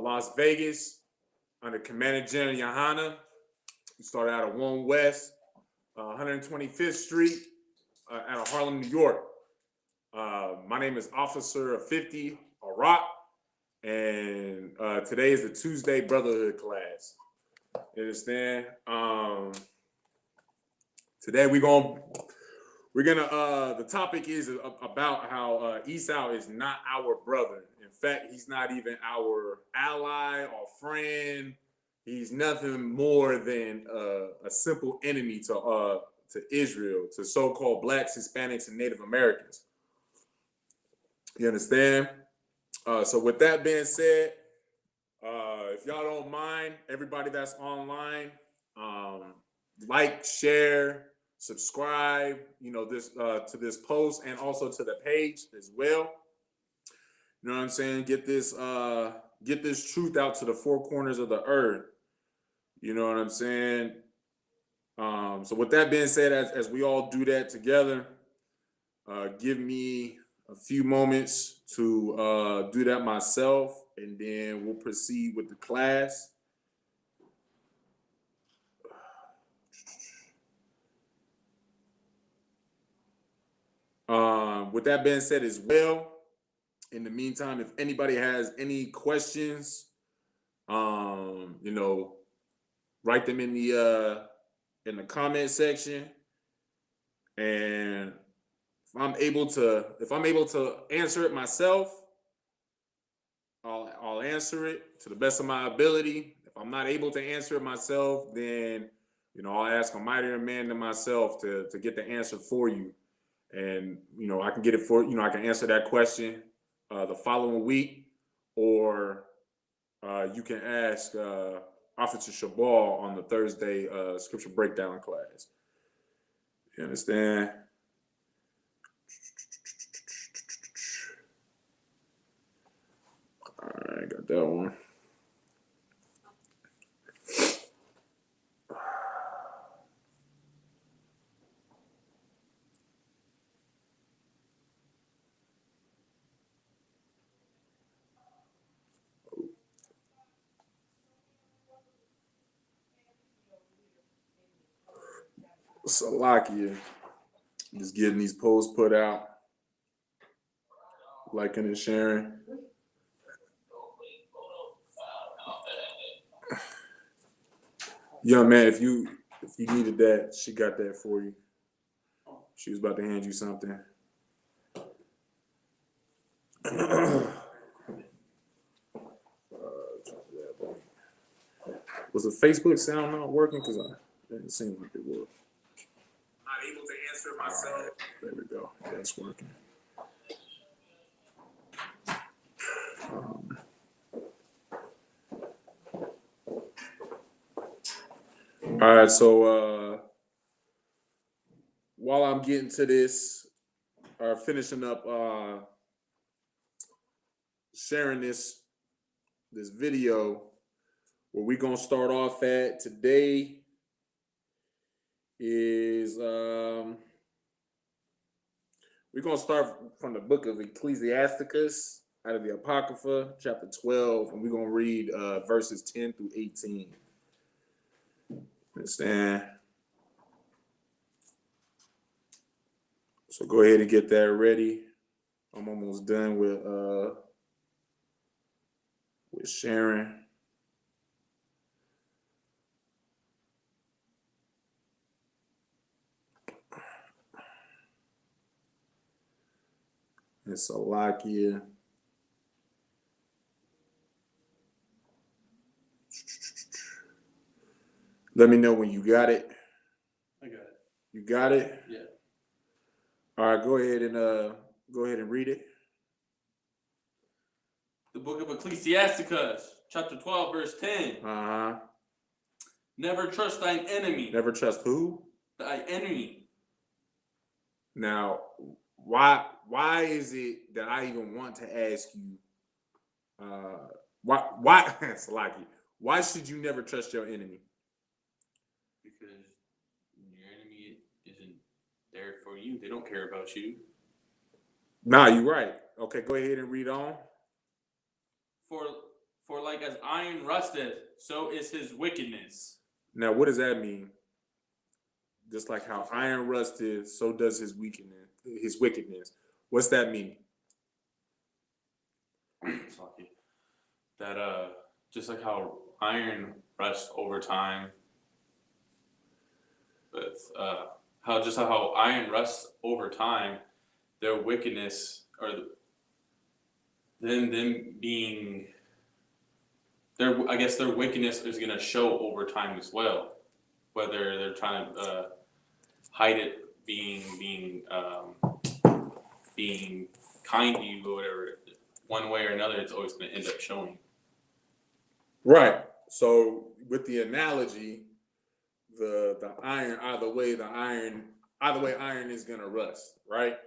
Las Vegas under Commander General Yohana. We started out of 1 West, 125th Street out of Harlem, New York. My name is Officer 50 Arak, and today is the Tuesday Brotherhood class. You understand? Today the topic is about how Esau is not our brother. In fact, he's not even our ally or friend. He's nothing more than a simple enemy to Israel, to so-called blacks, Hispanics, and Native Americans. You understand? So with that being said, if y'all don't mind, everybody that's online, like, share, subscribe, this to this post and also to the page as well. You know what I'm saying? Get this truth out to the four corners of the earth. You know what I'm saying? So with that being said, as we all do that together, give me a few moments to do that myself, and then we'll proceed with the class. With that being said as well, in the meantime, if anybody has any questions, write them in the comment section, and if I'm able to answer it myself, I'll answer it to the best of my ability. If I'm not able to answer it myself, then I'll ask a mightier man than myself to get the answer for you. And I can get it for I can answer that question the following week, or you can ask Officer Shabal on the Thursday scripture breakdown class. You understand? All right, got that one. Salakia, just getting these posts put out, liking and sharing. Young man, if you needed that, she got that for you. She was about to hand you something. Was the Facebook sound not working? Because it didn't seem like it was. Not able to answer myself. Right, there we go. That's working. All right, so while I'm getting to this, or finishing up sharing this video, where we're gonna start off at today is we're gonna start from the book of Ecclesiasticus, out of the Apocrypha, chapter 12, and we're gonna read verses 10 through 18. Understand? So go ahead and get that ready. I'm almost done with sharing. And Salakia. Let me know when you got it. I got it. You got it? Yeah. All right, go ahead and read it. The book of Ecclesiasticus, chapter 12, verse 10. Uh-huh. Never trust thine enemy. Never trust who? Thy enemy. Now, why is it that I even want to ask you, why Salaki, why should you never trust your enemy? Because your enemy isn't there for you. They don't care about you. Nah, you're right. Okay, go ahead and read on. For like as iron rusteth, so is his wickedness. Now, what does that mean? Just like how iron rusted, so does his weakness, his wickedness. What's that mean? That just like how iron rusts over time, but how iron rusts over time, their wickedness or them being I guess their wickedness is gonna show over time as well. Whether they're trying to hide it, being kind to you or whatever, one way or another, it's always going to end up showing. Right. So with the analogy, the iron either way iron is gonna rust, right?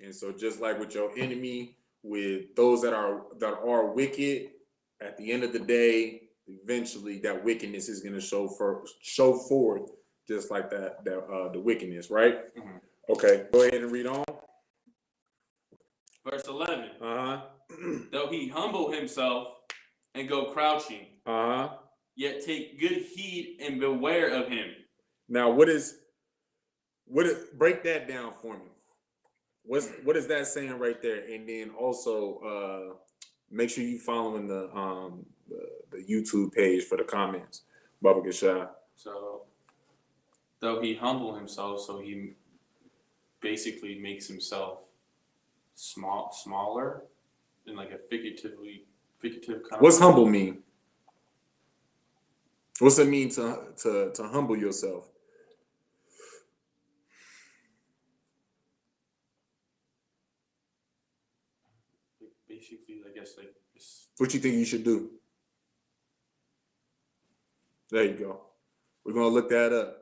And so just like with your enemy, with those that are wicked, at the end of the day, eventually that wickedness is gonna show forth, just like the wickedness, right? Mm-hmm. Okay, go ahead and read on. Verse 11. Uh-huh. Though he humble himself and go crouching, Uh-huh. yet take good heed and beware of him. Now, break that down for me. What is that saying right there? And then also make sure you following the YouTube page for the comments. Baba Gashai. So though he humble himself, so he basically makes himself smaller in like a figurative kind What's of humble mean? What's it mean to humble yourself? basically, I guess, like What you think you should do? There you go. We're gonna look that up.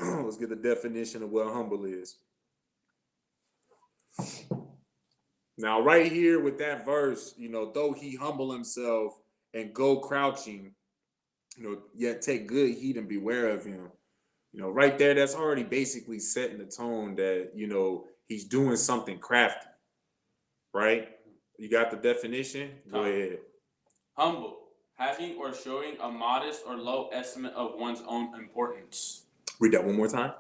Let's get the definition of what humble is. Now, right here with that verse, though he humble himself and go crouching, yet take good heed and beware of him. Right there, that's already basically setting the tone that, he's doing something crafty, right? You got the definition? Go ahead. Humble, having or showing a modest or low estimate of one's own importance. Read that one more time.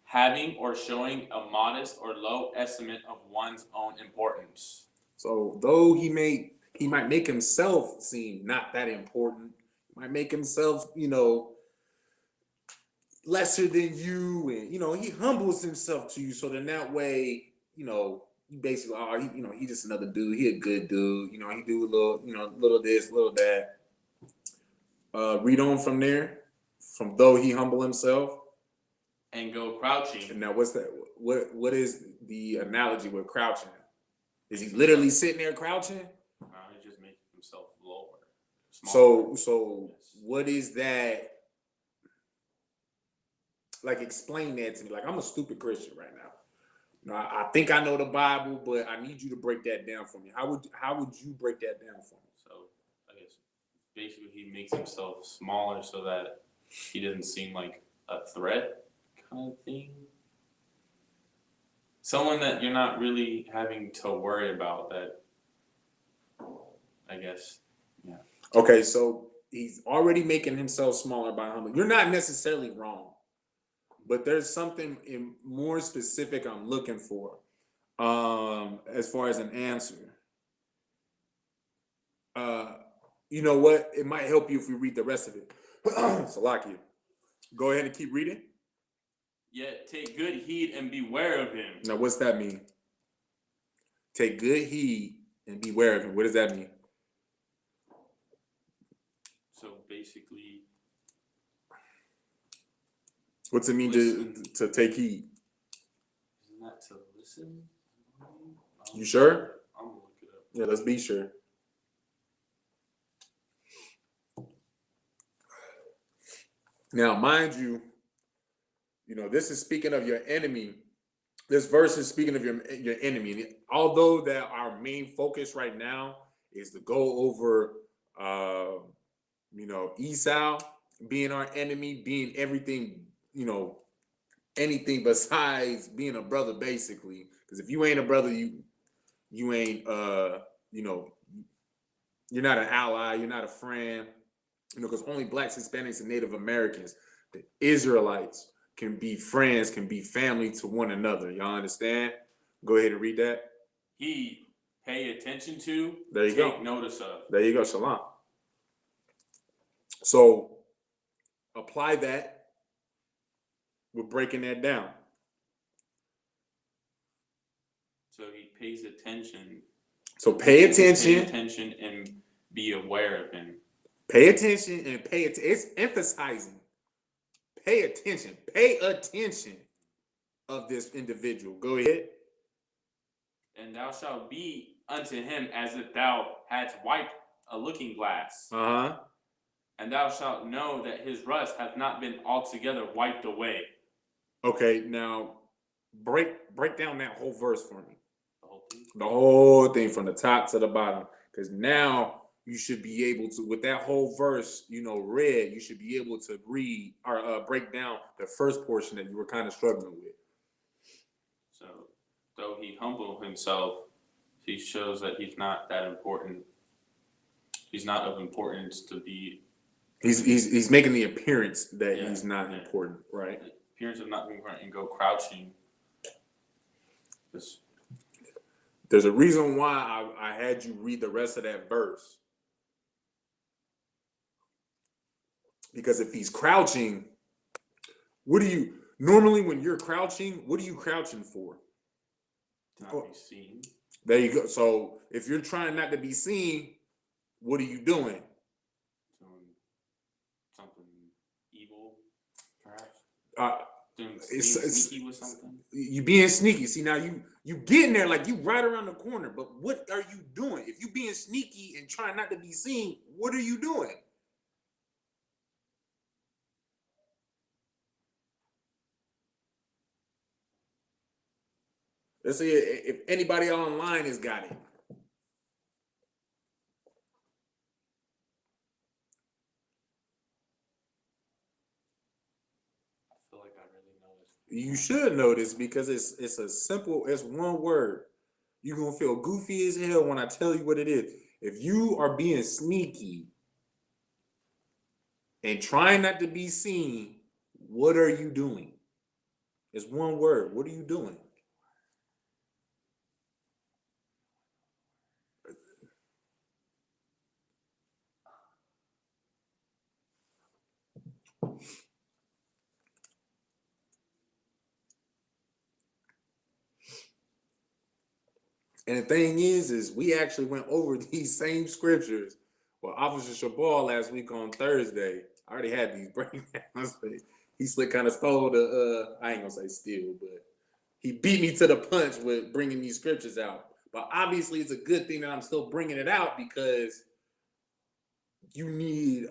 Having or showing a modest or low estimate of one's own importance. So though he might make himself seem not that important, might make himself, lesser than you, and he humbles himself to you. So then that way, you basically, he just another dude. He a good dude. He do a little, little this, little that. Read on from there. From though he humble himself and go crouching. And now, what's that? What is the analogy with crouching? Is he literally sitting there crouching? No, he's just making himself lower. Smaller. So what is that? Like, explain that to me. Like, I'm a stupid Christian right now. I think I know the Bible, but I need you to break that down for me. How would you break that down for me? So I guess basically he makes himself smaller so that he doesn't seem like a threat kind of thing. Someone that you're not really having to worry about, that I guess. Yeah. Okay, so he's already making himself smaller by humbling. You're not necessarily wrong, but there's something more specific I'm looking for as far as an answer. You know what? It might help you if we read the rest of it. Salakia. Go ahead and keep reading. Yet take good heed and beware of him. Now, what's that mean? Take good heed and beware of him. What does that mean? So basically, what's it mean to take heed? Isn't that to listen? You sure? I'm gonna look it up. Yeah, let's be sure. Now, mind you, this is speaking of your enemy. This verse is speaking of your enemy. Although that our main focus right now is to go over, Esau being our enemy, being everything, anything besides being a brother, basically. Because if you ain't a brother, you ain't, You're not an ally. You're not a friend. Because only blacks, Hispanics, and Native Americans, the Israelites, can be friends, can be family to one another. Y'all understand? Go ahead and read that. He pay attention to, There you take go. notice of. There you go, Shalom. So apply that. We're breaking that down. So he pays attention. So pay attention. Pay attention and be aware of him. Pay attention and pay attention. It's emphasizing. Pay attention. Pay attention of this individual. Go ahead. And thou shalt be unto him as if thou hadst wiped a looking glass. Uh-huh. And thou shalt know that his rust hath not been altogether wiped away. Okay, now break down that whole verse for me. The whole thing? The whole thing from the top to the bottom. Because now you should be able to, with that whole verse, read, you should be able to read or break down the first portion that you were kind of struggling with. So, though he humble himself, he shows that he's not that important. He's not of importance to be. He's making the appearance that he's not important, right? The appearance of not being important and go crouching. There's a reason why I had you read the rest of that verse. Because if he's crouching, normally when you're crouching, what are you crouching for? Not be seen. There you go. So if you're trying not to be seen, what are you doing? Something evil, perhaps. Doing sneaky with something. You being sneaky. See, now you getting there like you right around the corner, but what are you doing? If you being sneaky and trying not to be seen, what are you doing? Let's see if anybody online has got it. I feel like I really know this. You should know this because it's one word. You're gonna feel goofy as hell when I tell you what it is. If you are being sneaky and trying not to be seen, what are you doing? It's one word. What are you doing? And the thing is we actually went over these same scriptures with Officer Shabal last week on Thursday. I already had these breakdowns. He kind of stole I ain't gonna say steal, but he beat me to the punch with bringing these scriptures out. But obviously it's a good thing that I'm still bringing it out because you need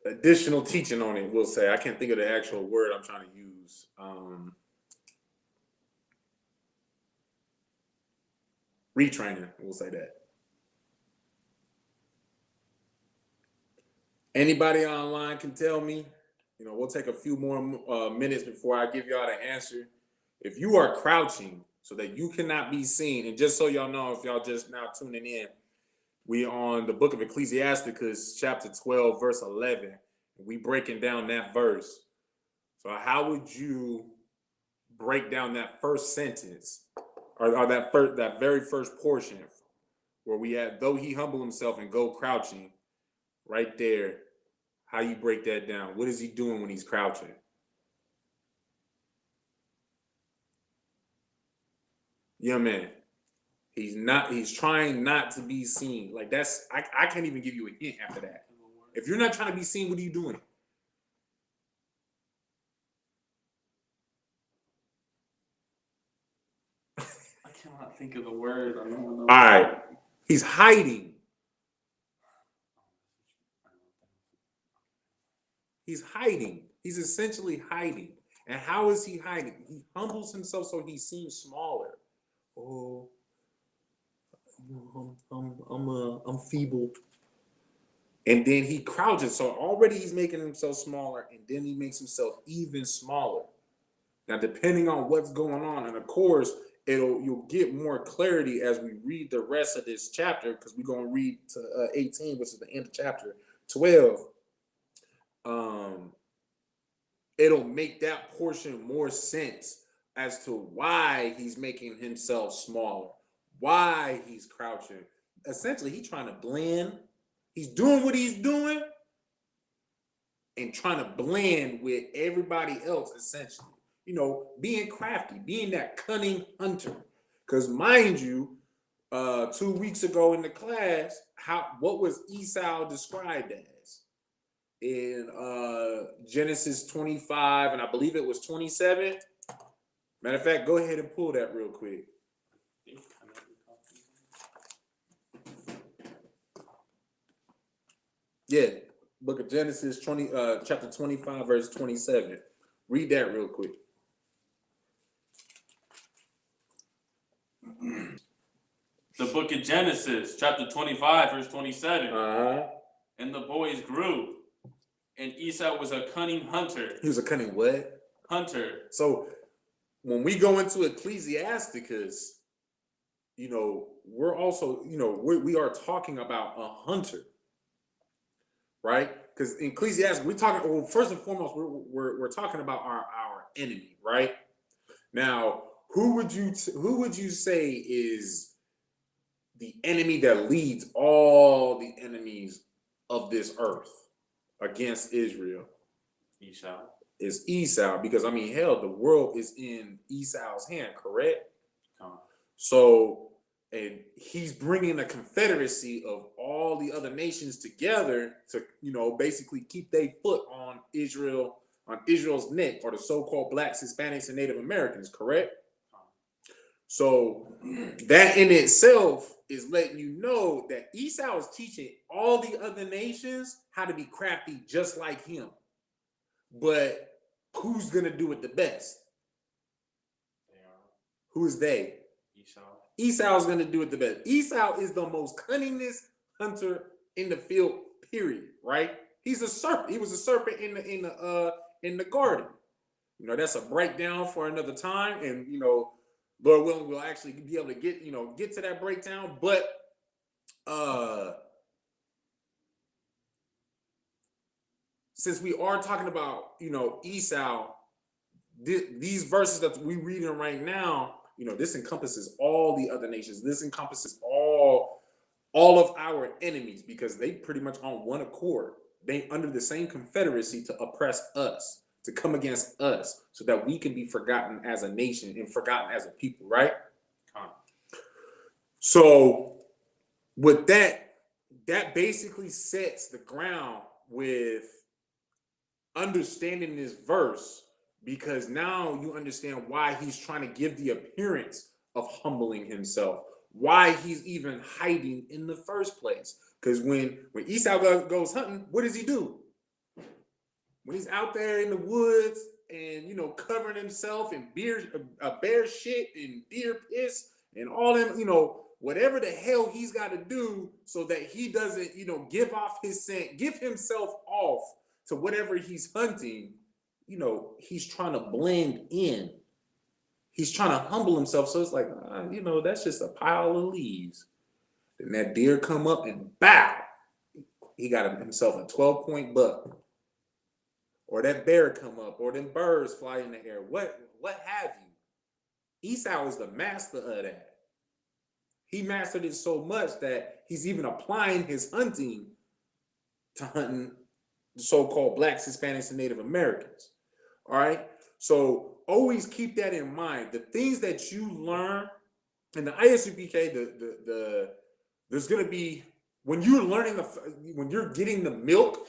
additional teaching on it, we'll say. I can't think of the actual word I'm trying to use. Retraining, we'll say that. Anybody online can tell me, we'll take a few more minutes before I give y'all the answer. If you are crouching so that you cannot be seen, and just so y'all know, if y'all just now tuning in, we on the book of Ecclesiasticus, chapter 12, verse 11. We breaking down that verse. So how would you break down that first sentence or that very first portion where we had, though he humble himself and go crouching, right there? How you break that down? What is he doing when he's crouching? Yeah, man. He's trying not to be seen. Like I can't even give you a hint after that. If you're not trying to be seen, what are you doing? I cannot think of the word. I don't know. All right. He's hiding. He's hiding. He's essentially hiding. And how is he hiding? He humbles himself so he seems smaller. Oh, I'm feeble. And then he crouches. So already he's making himself smaller, and then he makes himself even smaller. Now, depending on what's going on, and of course, you'll get more clarity as we read the rest of this chapter, because we're going to read to 18, which is the end of chapter 12. It'll make that portion more sense as to why he's making himself smaller, why he's crouching. Essentially, he's trying to blend. He's doing what he's doing and trying to blend with everybody else, essentially. Being crafty, being that cunning hunter. Because mind you, 2 weeks ago in the class, what was Esau described as? In Genesis 25, and I believe it was 27. Matter of fact, go ahead and pull that real quick. Yeah, book of Genesis 20, chapter 25, verse 27. Read that real quick. The book of Genesis, chapter 25, verse 27. Uh-huh. And the boys grew, and Esau was a cunning hunter. He was a cunning what? Hunter. So when we go into Ecclesiasticus, we're also, we are talking about a hunter, right? Because in Ecclesiasticus, we're talking, well, first and foremost, we're talking about our enemy, right? Now, who would you say is the enemy that leads all the enemies of this earth against Israel? Esau. Is Esau, because hell, the world is in Esau's hand, correct? So, and he's bringing a confederacy of all the other nations together to, basically keep their foot on Israel's neck, or the so-called blacks, Hispanics, and Native Americans, correct? So that in itself is letting you know that Esau is teaching all the other nations how to be crafty just like him. But who's going to do it the best? They are. Who's they? Esau. Esau's going to do it the best. Esau is the most cunningest hunter in the field, period, right? He's a serpent. He was a serpent in the garden. That's a breakdown for another time, and Lord willing, we'll actually be able to get to that breakdown. But since we are talking about Esau, these verses that we reading right now, this encompasses all the other nations. This encompasses all of our enemies, because they pretty much on one accord. They under the same confederacy to oppress us, to come against us, so that we can be forgotten as a nation and forgotten as a people, right? So with that basically sets the ground with understanding this verse, because now you understand why he's trying to give the appearance of humbling himself, why he's even hiding in the first place. Because when Esau goes hunting, what does he do? When he's out there in the woods and covering himself in bear shit and deer piss and all them, whatever the hell he's got to do so that he doesn't, give off his scent, give himself off to whatever he's hunting, he's trying to blend in. He's trying to humble himself. So it's like, that's just a pile of leaves. Then that deer come up and bow. He got himself a 12-point buck. Or that bear come up, or them birds fly in the air. What have you? Esau is the master of that. He mastered it so much that he's even applying his hunting to hunting the so-called blacks, Hispanics, and Native Americans. All right? So always keep that in mind. The things that you learn in the ISUPK, there's going to be, when you're learning, when you're getting the milk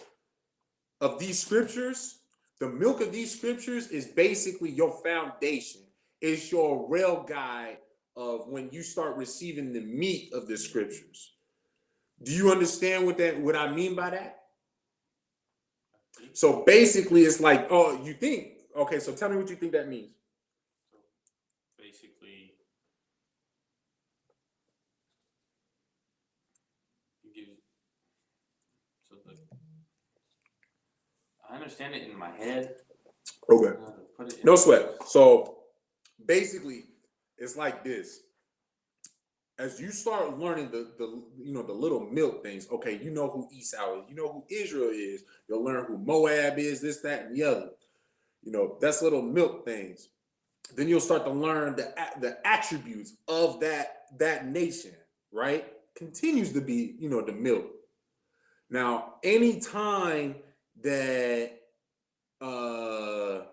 of these scriptures, the milk of these scriptures is basically your foundation. It's your rail guide of when you start receiving the meat of the scriptures. Do you understand what I mean by that? So basically, it's like, oh, you think, okay, so tell me what you think that means. Basically, I understand it in my head. Okay. No sweat. So basically, it's like this. As you start learning the little milk things, okay, you know who Esau is, you know who Israel is, you'll learn who Moab is, this, that, and the other. That's little milk things. Then you'll start to learn the attributes of that nation, right? Continues to be, the milk. Now, anytime that the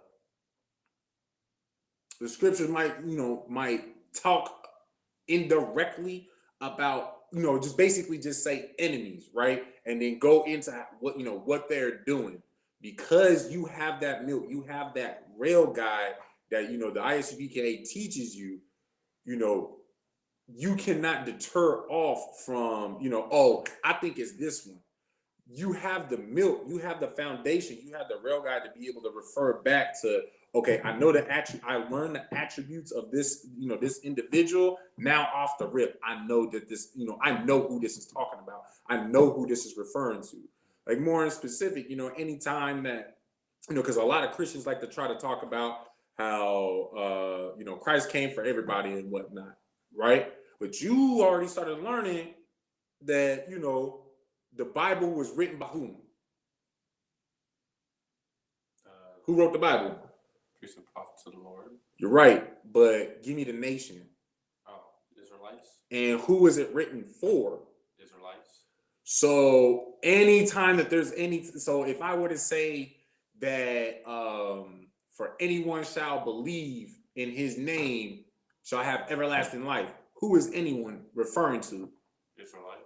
scriptures might talk indirectly about, just basically just say enemies, right? And then go into what they're doing. Because you have that milk, you have that rail guide that, the ISUPK teaches you, you cannot deter off from, oh, I think it's this one. You have the milk, you have the foundation, you have the rail guide to be able to refer back to, okay, I learned the attributes of this, this individual. Now off the rip, I know that this, I know who this is talking about. I know who this is referring to. Like more in specific, anytime that, because a lot of Christians like to try to talk about how, Christ came for everybody and whatnot, right? But you already started learning that, the Bible was written by whom? Who wrote the Bible? Priests and prophets of the Lord. You're right, but give me the nation. Oh, Israelites. And who is it written for? Israelites. So anytime that so if I were to say that for anyone shall believe in his name shall have everlasting life, who is anyone referring to? Israelites.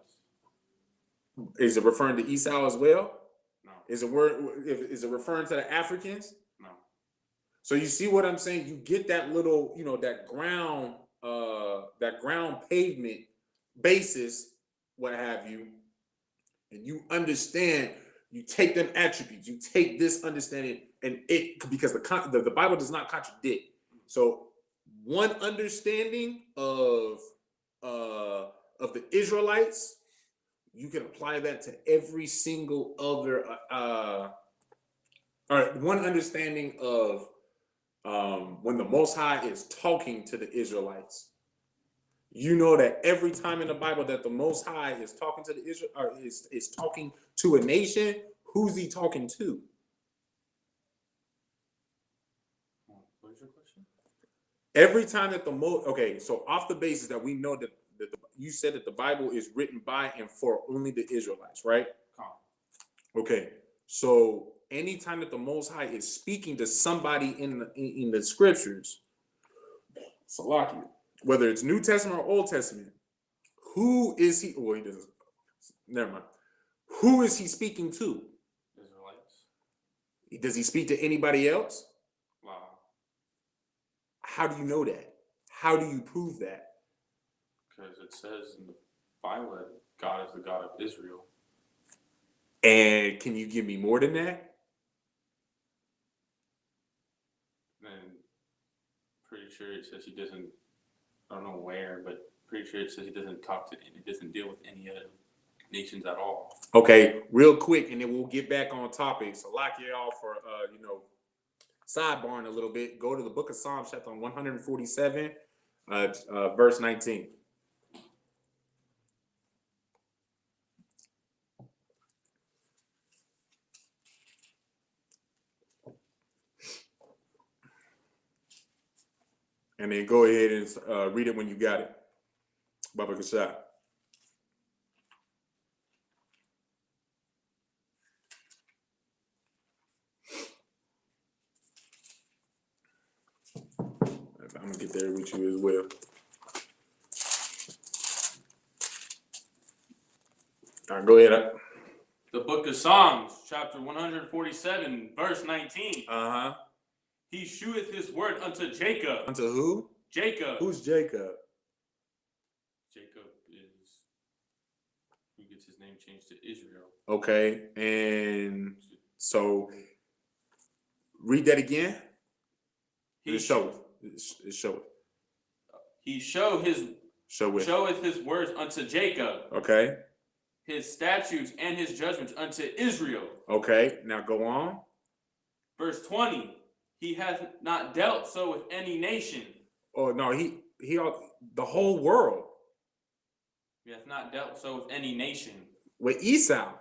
Is it referring to Esau as well? No. Is it referring to the Africans? No. So you see what I'm saying? You get that little, that ground pavement basis, what have you, and you understand. You take them attributes, you take this understanding, and because the Bible does not contradict. So one understanding of the Israelites, you can apply that to every single other, or one understanding of when the Most High is talking to the Israelites. You know that every time in the Bible that the Most High is talking to the Israel, or is talking to a nation, who's he talking to? What is your question? Every time that so off the basis that we know that you said that the Bible is written by and for only the Israelites, right? Okay, so anytime that the Most High is speaking to somebody in the scriptures, Salakia, whether it's New Testament or Old Testament, who is he? Well, he doesn't. Never mind. Who is he speaking to? Israelites. Does he speak to anybody else? Wow. How do you know that? How do you prove that? Because it says in the Bible that God is the God of Israel. And can you give me more than that? And pretty sure it says he doesn't, I don't know where, but pretty sure it says he doesn't deal with any other nations at all. Okay, real quick, and then we'll get back on topic. So lock you all for sidebarring a little bit. Go to the book of Psalms, chapter 147, verse 19. And then go ahead and read it when you got it. Baba Kashah. I'm going to get there with you as well. All right, go ahead. The book of Psalms, chapter 147, verse 19. Uh-huh. He sheweth his word unto Jacob. Unto who? Jacob. Who's Jacob? Jacob is who gets his name changed to Israel. Okay, and so read that again. He showeth. He showeth his words unto Jacob. Okay. His statutes and his judgments unto Israel. Okay, now go on. Verse 20. He hath not dealt so with any nation. Oh no, the whole world. He hath not dealt so with any nation. With Esau.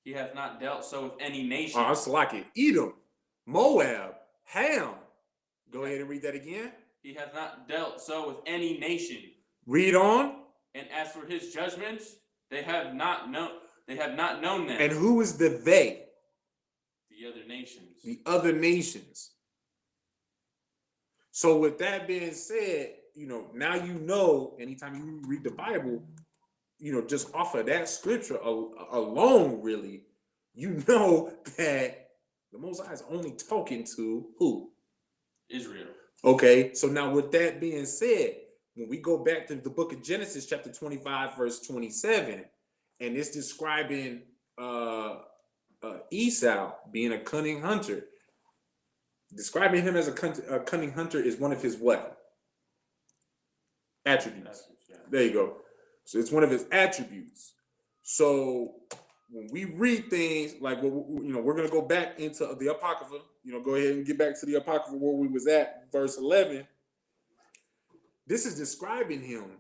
He hath not dealt so with any nation. It's like it. Edom, Moab, Ham. Go ahead and read that again. He hath not dealt so with any nation. Read on. And as for his judgments, they have not known them. And who is the they? The other nations. The other nations. So with that being said, now anytime you read the Bible, just off of that scripture alone, really, that the Most High is only talking to who? Israel. Okay, so now with that being said, when we go back to the book of Genesis, chapter 25, verse 27, and it's describing Esau being a cunning hunter. Describing him as a cunning hunter is one of his what? Attributes. Yeah. There you go. So it's one of his attributes. So when we read things like, we're going to go back into the Apocrypha, go ahead and get back to the Apocrypha where we was at, verse 11. This is describing him,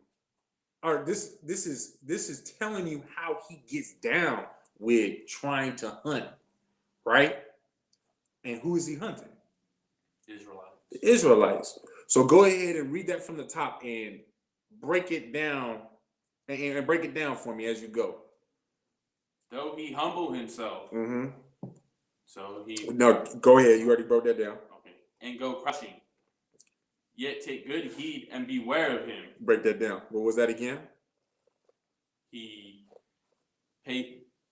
or this is telling you how he gets down with trying to hunt, right? And who is he hunting? Israelites. The Israelites. So go ahead and read that from the top and break it down and break it down for me as you go. Though he humble himself. Mm-hmm. So he. No, go ahead. You already broke that down. Okay. And go crushing. Yet take good heed and beware of him. Break that down. What was that again?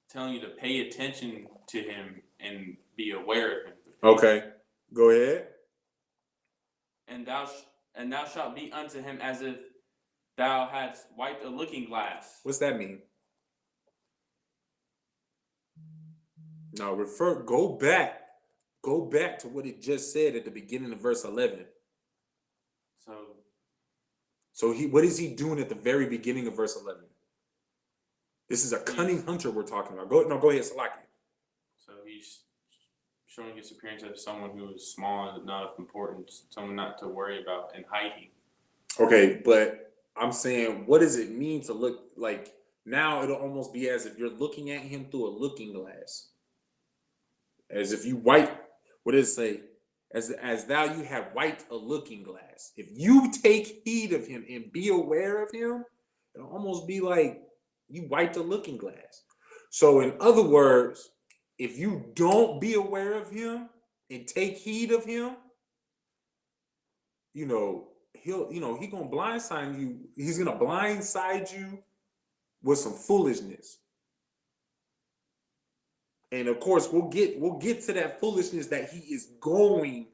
Telling you to pay attention to him and be aware of him. Okay. Go ahead. And thou shalt be unto him as if thou hadst wiped a looking glass. What's that mean? Now go back to what it just said at the beginning of verse 11. So what is he doing at the very beginning of verse 11? This is a cunning hunter we're talking about. Go ahead, Salaki. So he's showing his appearance as someone who is small and not of importance, someone not to worry about and hiding. Okay, but I'm saying, what does it mean to look like? Now it'll almost be as if you're looking at him through a looking glass. As if you what does it say? As thou you have wiped a looking glass. If you take heed of him and be aware of him, it'll almost be like you wiped a looking glass. So in other words, if you don't be aware of him and take heed of him, he's gonna blindside you. He's gonna blindside you with some foolishness. And of course, we'll get to that foolishness that he is going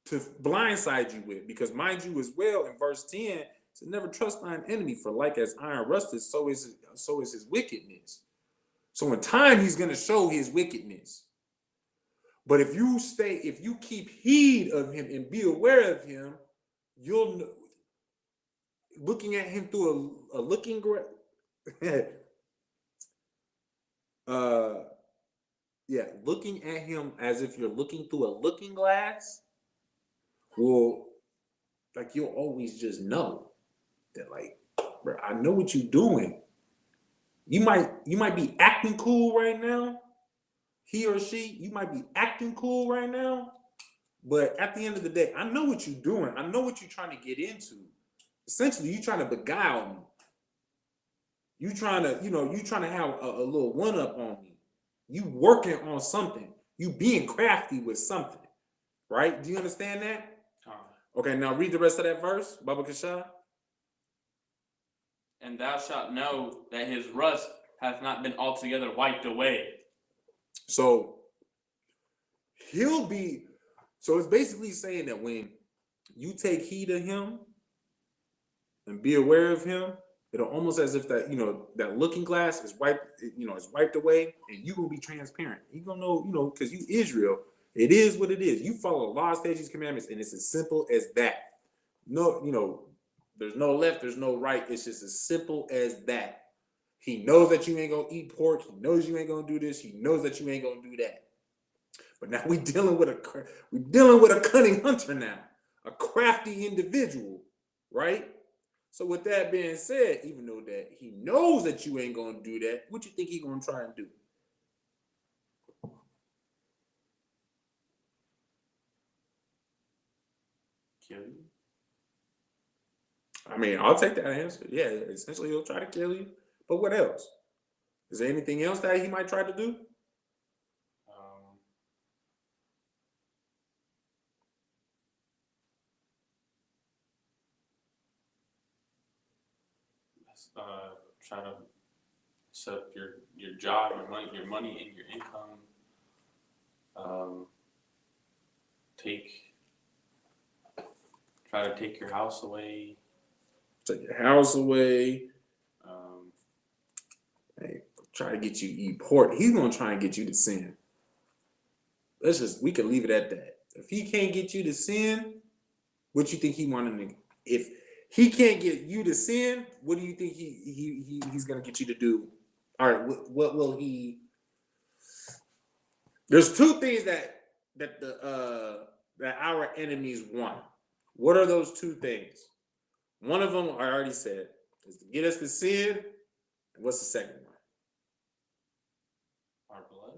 to blindside you with, because mind you as well, in verse 10, to never trust thine enemy, for like as iron rusted, so is his wickedness. So in time, he's going to show his wickedness. But if you keep heed of him and be aware of him, you'll know, looking at him through a looking looking at him as if you're looking through a looking glass, well, like you'll always just know that, like, bro, I know what you're doing. You might be acting cool right now. He or she, you might be acting cool right now. But at the end of the day, I know what you're doing. I know what you're trying to get into. Essentially, you're trying to beguile me. You trying to have a little one-up on me. You working on something. You being crafty with something. Right? Do you understand that? Okay, now read the rest of that verse, Baba Kasha. And thou shalt know that his rust hath not been altogether wiped away. So it's basically saying that when you take heed of him and be aware of him, it'll almost as if that, that looking glass is wiped away, and you're gonna be transparent. You're gonna know, because you Israel, it is what it is. You follow the law, statutes, commandments, and it's as simple as that. No, there's no left, there's no right. It's just as simple as that. He knows that you ain't gonna eat pork. He knows you ain't gonna do this. He knows that you ain't gonna do that. But now we're dealing with a cunning hunter now, a crafty individual, right? So with that being said, even though that he knows that you ain't gonna do that, what you think he gonna try and do? Kill you. I mean, I'll take that answer. Yeah, essentially he'll try to kill you. But what else? Is there anything else that he might try to do? Try to set up your job, your money and your income. Try to take your house away. Take your house away. Um, Hey, try to get you to eat pork. He's gonna try and get you to sin. We can leave it at that. If he can't get you to sin, what you think he wanted to? If he can't get you to sin, what do you think he's gonna get you to do? All right, what will he? There's two things that our enemies want. What are those two things? One of them I already said is to get us to sin. And what's the second one? our blood.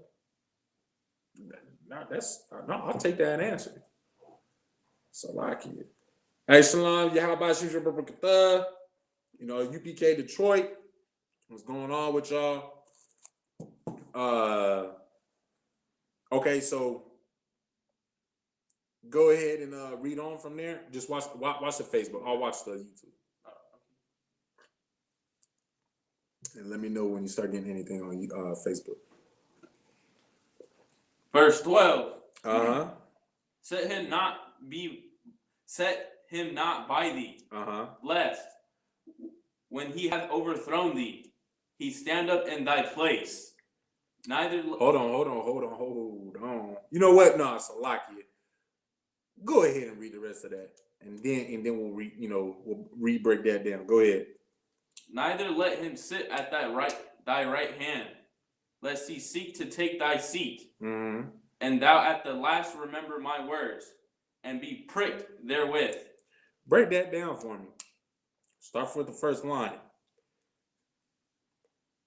No, I'll take that answer. So like it. Hey, Shalom, Yahabashim, UPK Detroit. What's going on with y'all? Okay, so go ahead and read on from there. Just watch the Facebook. I'll watch the YouTube. And let me know when you start getting anything on Facebook. Verse 12. Uh-huh. Set him not by thee, lest when he hath overthrown thee, he stand up in thy place. Neither. Hold on. You know what? No, it's a lock here. Go ahead and read the rest of that, and then we'll re-break that down. Go ahead. Neither let him sit at thy right hand, lest he seek to take thy seat. Mm-hmm. And thou at the last remember my words, and be pricked therewith. Break that down for me. Start with the first line.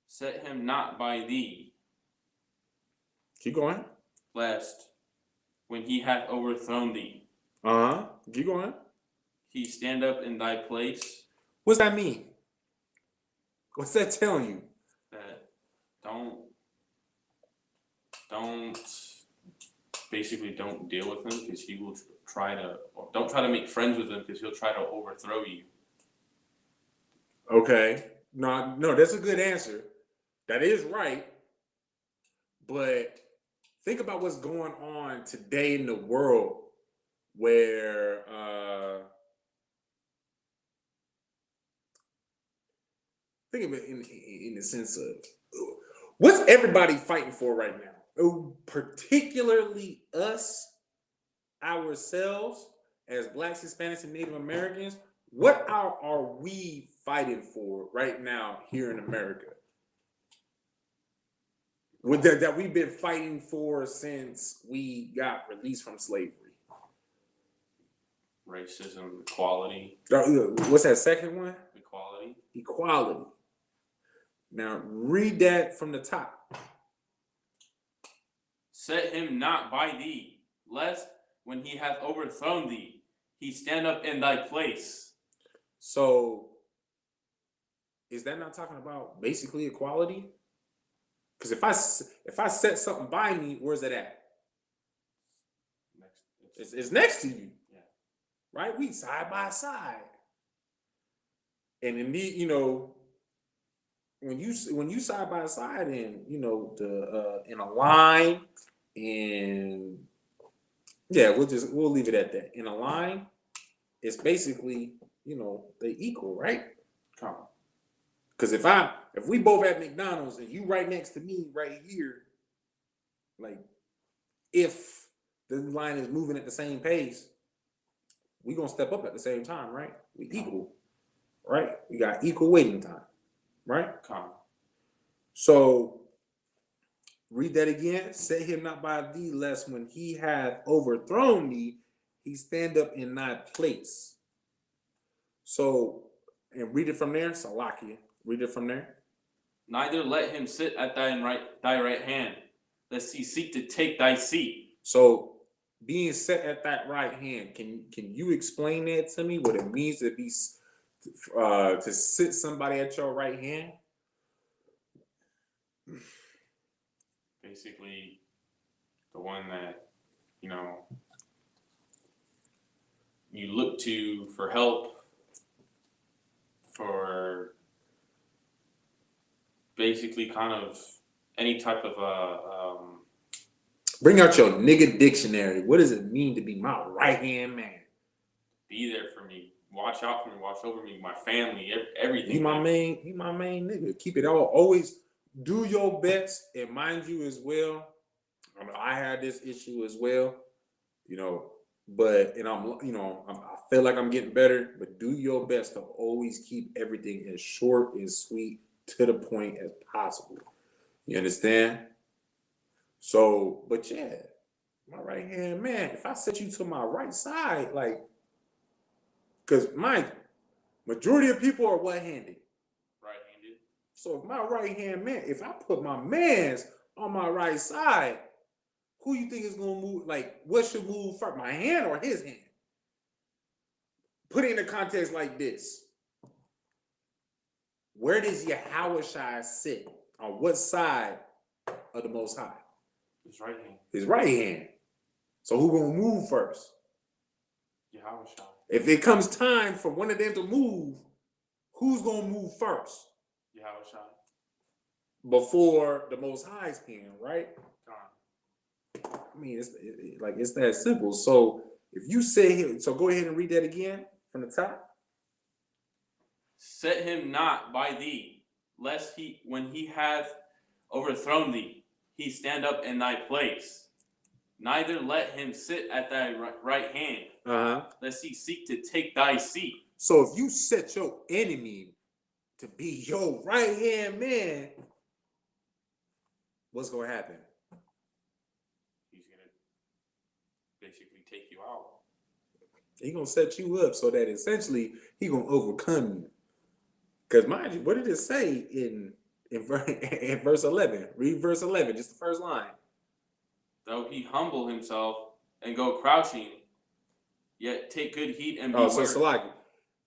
Set him not by thee. Keep going. Lest when he hath overthrown thee. Keep going. He stand up in thy place. What's that mean? What's that telling you? That don't deal with him, because he will don't try to make friends with him, because he'll try to overthrow you. Okay. No, that's a good answer. That is right. But think about what's going on today in the world where think of it in the sense of what's everybody fighting for right now? Particularly us, ourselves, as Blacks, Hispanics, and Native Americans. What are we fighting for right now here in America? That we've been fighting for since we got released from slavery. Racism, equality. What's that second one? Equality. Now read that from the top. Set him not by thee, lest when he hath overthrown thee, he stand up in thy place. So is that not talking about basically equality? Because if I set something by me, where's it at? It's next to you. Yeah. Right? We side by side. And indeed, when you side by side and in a line, and yeah, we'll leave it at that. In a line, it's basically they equal, right? Because if we both at McDonald's and you right next to me right here, like if the line is moving at the same pace, we gonna step up at the same time, right? We equal, right? We got equal waiting time, right? So read that again. Set him not by thee, lest when he hath overthrown thee, he stand up in thy place. So And read it from there. Salakia. Read it from there. Neither let him sit at thy right hand, lest he seek to take thy seat. So being set at that right hand, can you explain that to me? What it means to be to sit somebody at your right hand? Basically, the one that, you know, you look to for help, for basically kind of any type of Bring out your nigga dictionary. What does it mean to be my right hand man? be there for me, watch out for me, watch over me, my family, everything. You my main nigga. Keep it all. Always do your best, and mind you as well. I mean, I had this issue as well, you know. But I feel like I'm getting better. But do your best to always keep everything as short and sweet to the point as possible. You understand? So, but yeah, my right hand man. If I set you to my right side, like, because my majority of people are what-handed. Right-handed. So if my right hand man, if I put my man's on my right side, who you think is gonna move? Like, what should move first, my hand or his hand? Put it in a context like this: where does Yahushua sit? On what side of the Most High? His right hand. His right hand. So who gonna move first? Yahushua. If it comes time for one of them to move, who's gonna move first? Yahushua. Before the Most High's hand, right? God. I mean, it's that simple. So if you say here, so go ahead and read that again from the top. Set him not by thee, lest he, when he hath overthrown thee, he stand up in thy place. Neither let him sit at thy right hand, lest he seek to take thy seat. So if you set your enemy to be your right hand man, what's gonna happen? He's gonna basically take you out. He's gonna set you up so that essentially he's gonna overcome you. Because mind you, what did it say in verse 11? Read verse 11, just the first line. Though he humble himself and go crouching, yet take good heed and beware. So Salaki,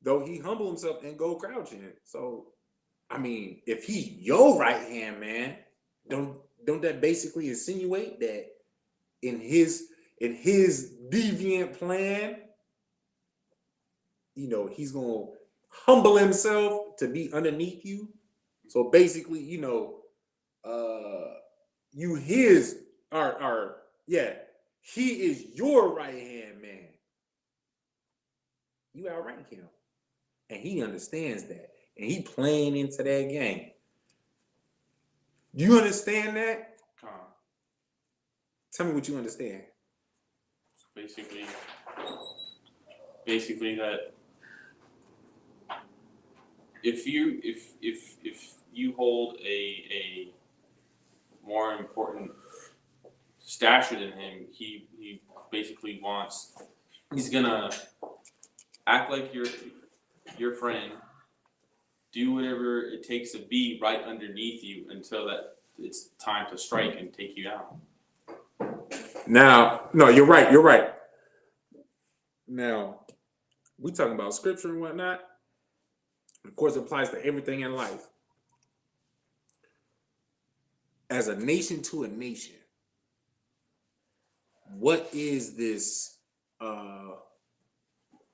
though he humble himself and go crouching. So, I mean, if he your right hand man, don't that basically insinuate that in his deviant plan, you know, he's gonna humble himself to be underneath you. So basically, you know, you his are yeah, he is your right hand man. You outrank him, and he understands that, and he playing into that game. Do you understand that? Tell me what you understand. Basically that if you hold a more important stature than him, he basically he's gonna act like your friend, do whatever it takes to be right underneath you until that it's time to strike and take you out. Now, no, you're right. You're right. Now, we talking about scripture and whatnot. Of course, it applies to everything in life. As a nation to a nation, what is this?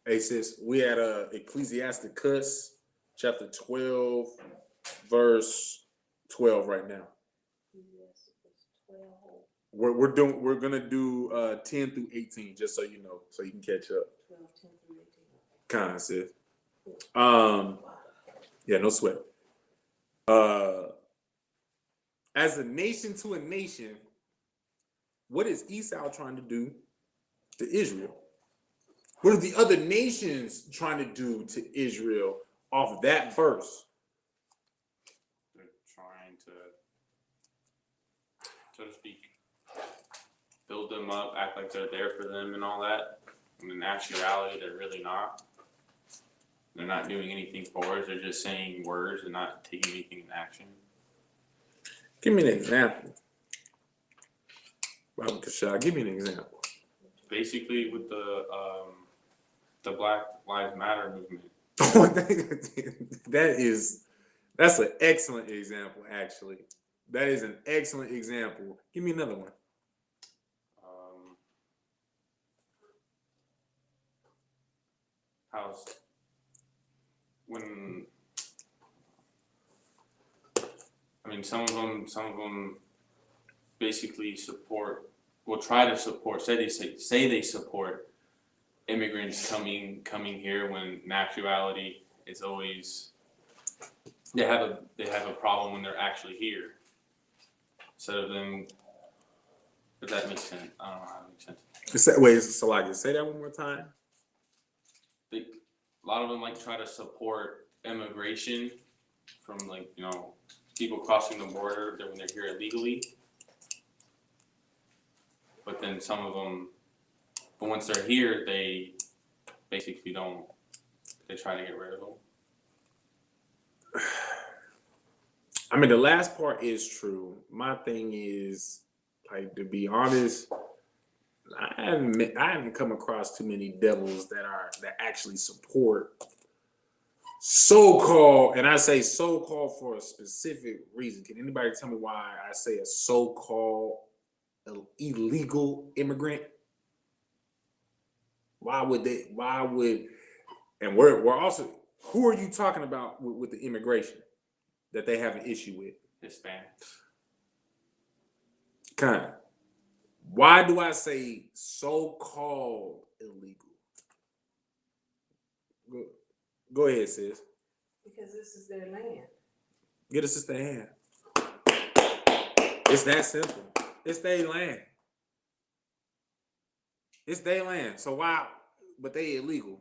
Sis, we had Ecclesiasticus chapter 12, verse 12 right now. We're gonna do 10 through 18, just so you know, so you can catch up. 12, 10 through 18. Sis. Yeah, no sweat. As a nation to a nation, what is Esau trying to do to Israel? What are the other nations trying to do to Israel off that verse? They're trying to, so to speak, build them up, act like they're there for them and all that. When in actuality, they're really not. They're not doing anything for us. They're just saying words and not taking anything in action. Give me an example. Robert Kashad, give me an example. Basically, with the Black Lives Matter movement. That's an excellent example, actually. That is an excellent example. Give me another one. How's when I mean some of them basically support, will try to support, say they support immigrants coming here, when in actuality it's always they have a problem when they're actually here. Instead of them, if that makes sense. I don't know how it makes sense. Wait, so I can say that one more time? A lot of them like try to support immigration from, like, you know, people crossing the border when they're here illegally. But then some of them, but once they're here, they basically don't. They try to get rid of them. I mean, the last part is true. My thing is, like, to be honest, I haven't come across too many devils that actually support so-called, and I say so-called for a specific reason. Can anybody tell me why I say a so-called illegal immigrant? Why would, and we're also, who are you talking about with the immigration that they have an issue with? Hispanics. Kind of. Why do I say so-called illegal? Go ahead, sis. Because this is their land. Get us their hand. It's that simple. It's their land. It's their land. So why? But they illegal.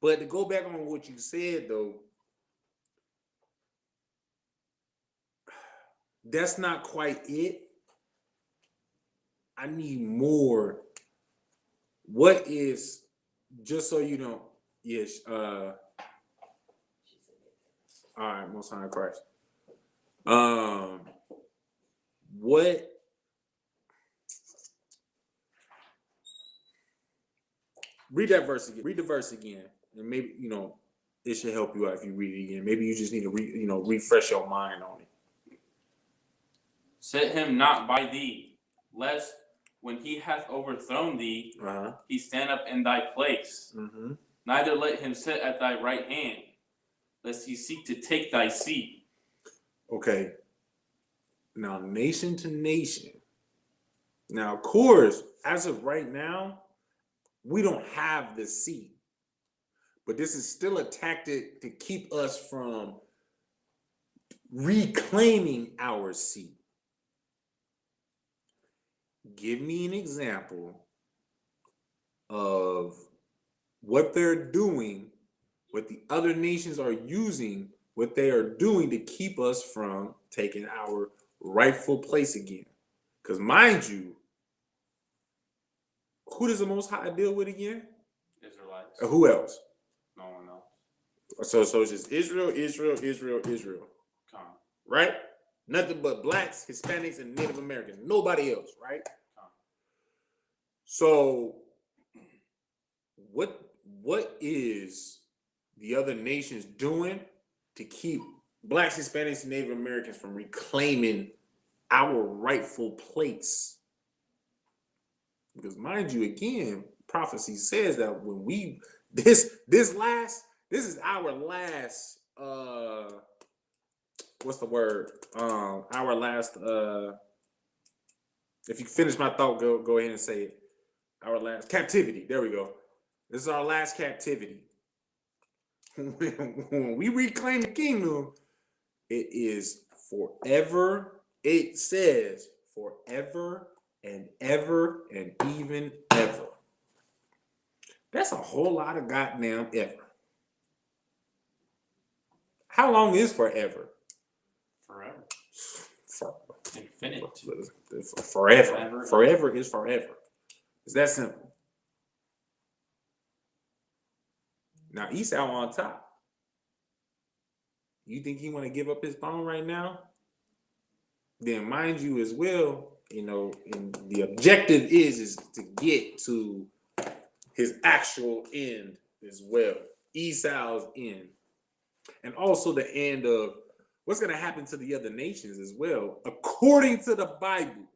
But to go back on what you said, though, that's not quite it. I need more. What is, just so you know, yes, all right, Most High Christ. What, read that verse again. Read the verse again, and maybe, you know, it should help you out if you read it again. Maybe you just need to refresh your mind on it. Set him not by thee, lest when he hath overthrown thee, he stand up in thy place. Mm-hmm. Neither let him sit at thy right hand, lest he seek to take thy seat. Okay. Now, nation to nation. Now, of course, as of right now, we don't have the seat. But this is still a tactic to keep us from reclaiming our seat. Give me an example of what they're doing, what the other nations are using, what they are doing to keep us from taking our rightful place again. Because mind you, who does the Most High deal with again? Israelites. Who else? No one else. So it's just Israel. Right? Nothing but blacks, Hispanics, and Native Americans. Nobody else, right? So what is the other nations doing to keep blacks, Hispanics, and Native Americans from reclaiming our rightful place? Because mind you, again, prophecy says that when this is our last what's the word? Our last if you finish my thought, go ahead and say it. Our last captivity. There we go. This is our last captivity. When we reclaim the kingdom, it is forever. It says forever and ever and even ever. That's a whole lot of goddamn ever. How long is forever? Forever. Infinite. Forever. Forever is forever. It's that simple. Now Esau on top. You think he want to give up his throne right now? Then mind you as well, and the objective is to get to his actual end as well. Esau's end. And also the end of what's going to happen to the other nations as well, according to the Bible.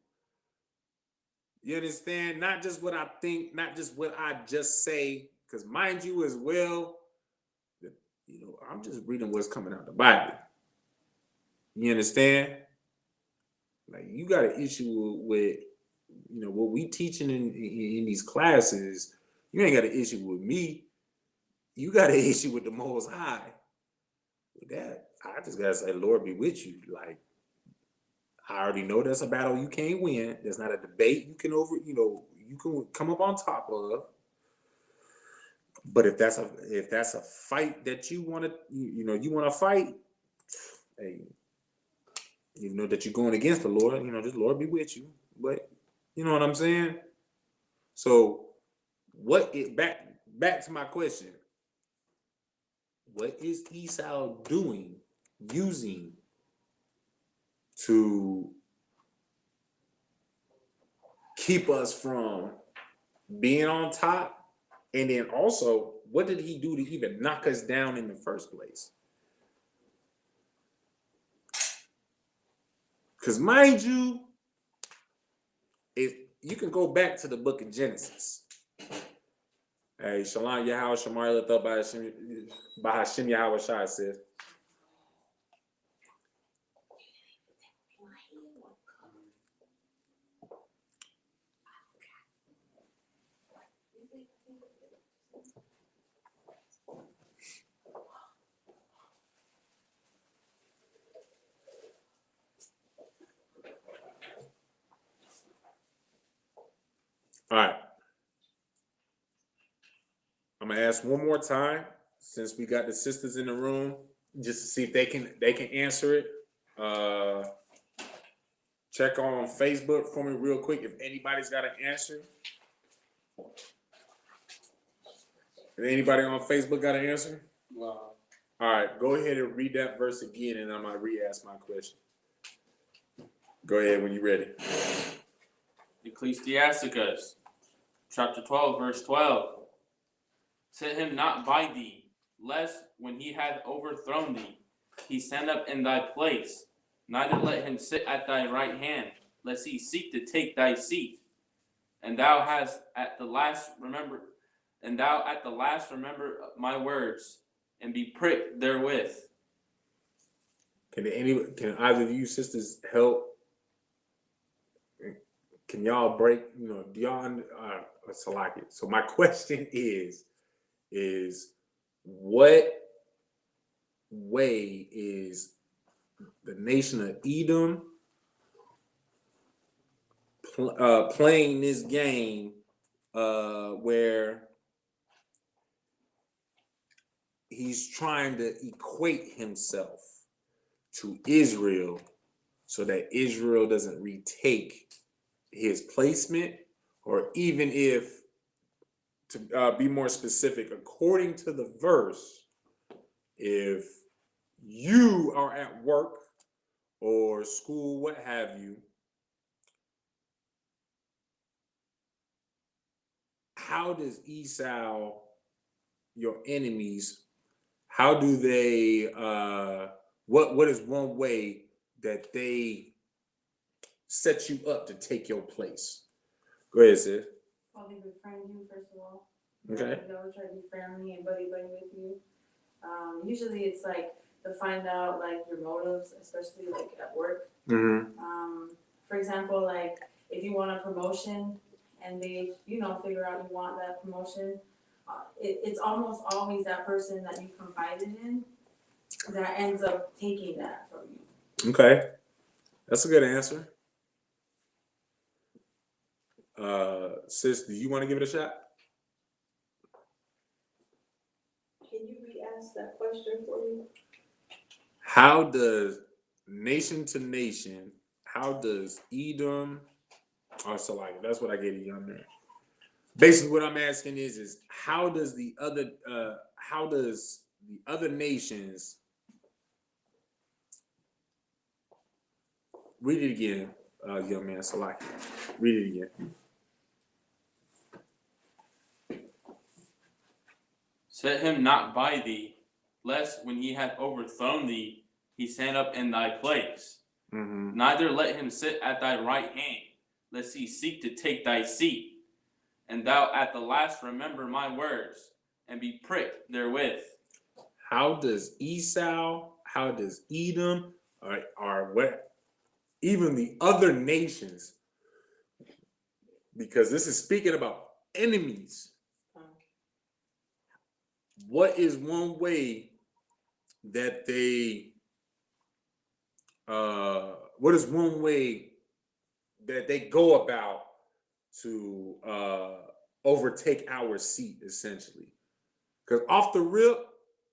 You understand? Not just what I think, not just what I just say, because mind you as well, I'm just reading what's coming out of the Bible. You understand? Like, you got an issue with what we teaching in these classes. You ain't got an issue with me. You got an issue with the Most High. With that, I just gotta say, Lord be with you. Like, I already know that's a battle you can't win. There's not a debate you can you can come up on top of. But if that's a fight that you want to you want to fight, hey, you know that you're going against the Lord, just Lord be with you. But you know what I'm saying? So back to my question. What is Esau using to keep us from being on top? And then also, what did he do to even knock us down in the first place? Because mind you, if you can go back to the book of Genesis. Hey, Shalom Yahweh Shamar Lethal by Hashem Yahweh Shai says. All right. I'm gonna ask one more time since we got the sisters in the room, just to see if they can answer it. Check on Facebook for me real quick if anybody's got an answer. If anybody on Facebook got an answer? Wow. All right, go ahead and read that verse again, and I'm gonna re-ask my question. Go ahead when you're ready. Ecclesiasticus, chapter 12, verse 12. Set him not by thee, lest when he hath overthrown thee, he stand up in thy place. Neither let him sit at thy right hand, lest he seek to take thy seat. And thou at the last remember my words, and be pricked therewith. Can either of you sisters help? Can y'all break? Do y'all? Salaki. So my question is what way is the nation of Edom playing this game where he's trying to equate himself to Israel so that Israel doesn't retake his placement, or even if, to be more specific, according to the verse, if you are at work or school, what have you, how does Esau, your enemies, how do they, what is one way that they set you up to take your place? Go ahead, sis. Well, they befriend you, first of all. Okay. They always try to be friendly and buddy with you. Usually it's like to find out like your motives, especially like at work. Mm-hmm. For example, like if you want a promotion and they, figure out you want that promotion, it's almost always that person that you confided in that ends up taking that from you. Okay. That's a good answer. Sis, do you want to give it a shot? Can you re-ask that question for me? How does nation to nation, how does Edom, Salaki, that's what I gave you on there. Basically what I'm asking is how does the other nations Read it again, young man. Salaki. Read it again. Set him not by thee, lest when he hath overthrown thee, he stand up in thy place. Mm-hmm. Neither let him sit at thy right hand, lest he seek to take thy seat. And thou at the last remember my words, and be pricked therewith. How does Esau, how does Edom, or what, even the other nations, because this is speaking about enemies. What is one way that they, what is one way that they go about to overtake our seat, essentially? Because off the rip,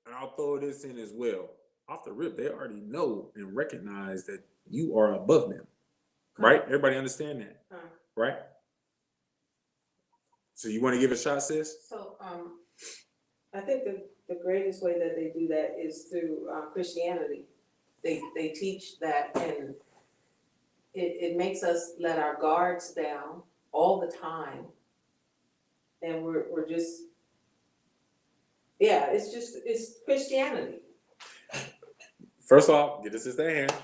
and I'll throw this in as well, off the rip, they already know and recognize that you are above them, right? Everybody understand that, right? So you want to give a shot, sis? So, I think the greatest way that they do that is through Christianity. They teach that, and it makes us let our guards down all the time, and we're just, yeah, it's Christianity. First off, get this in their hand.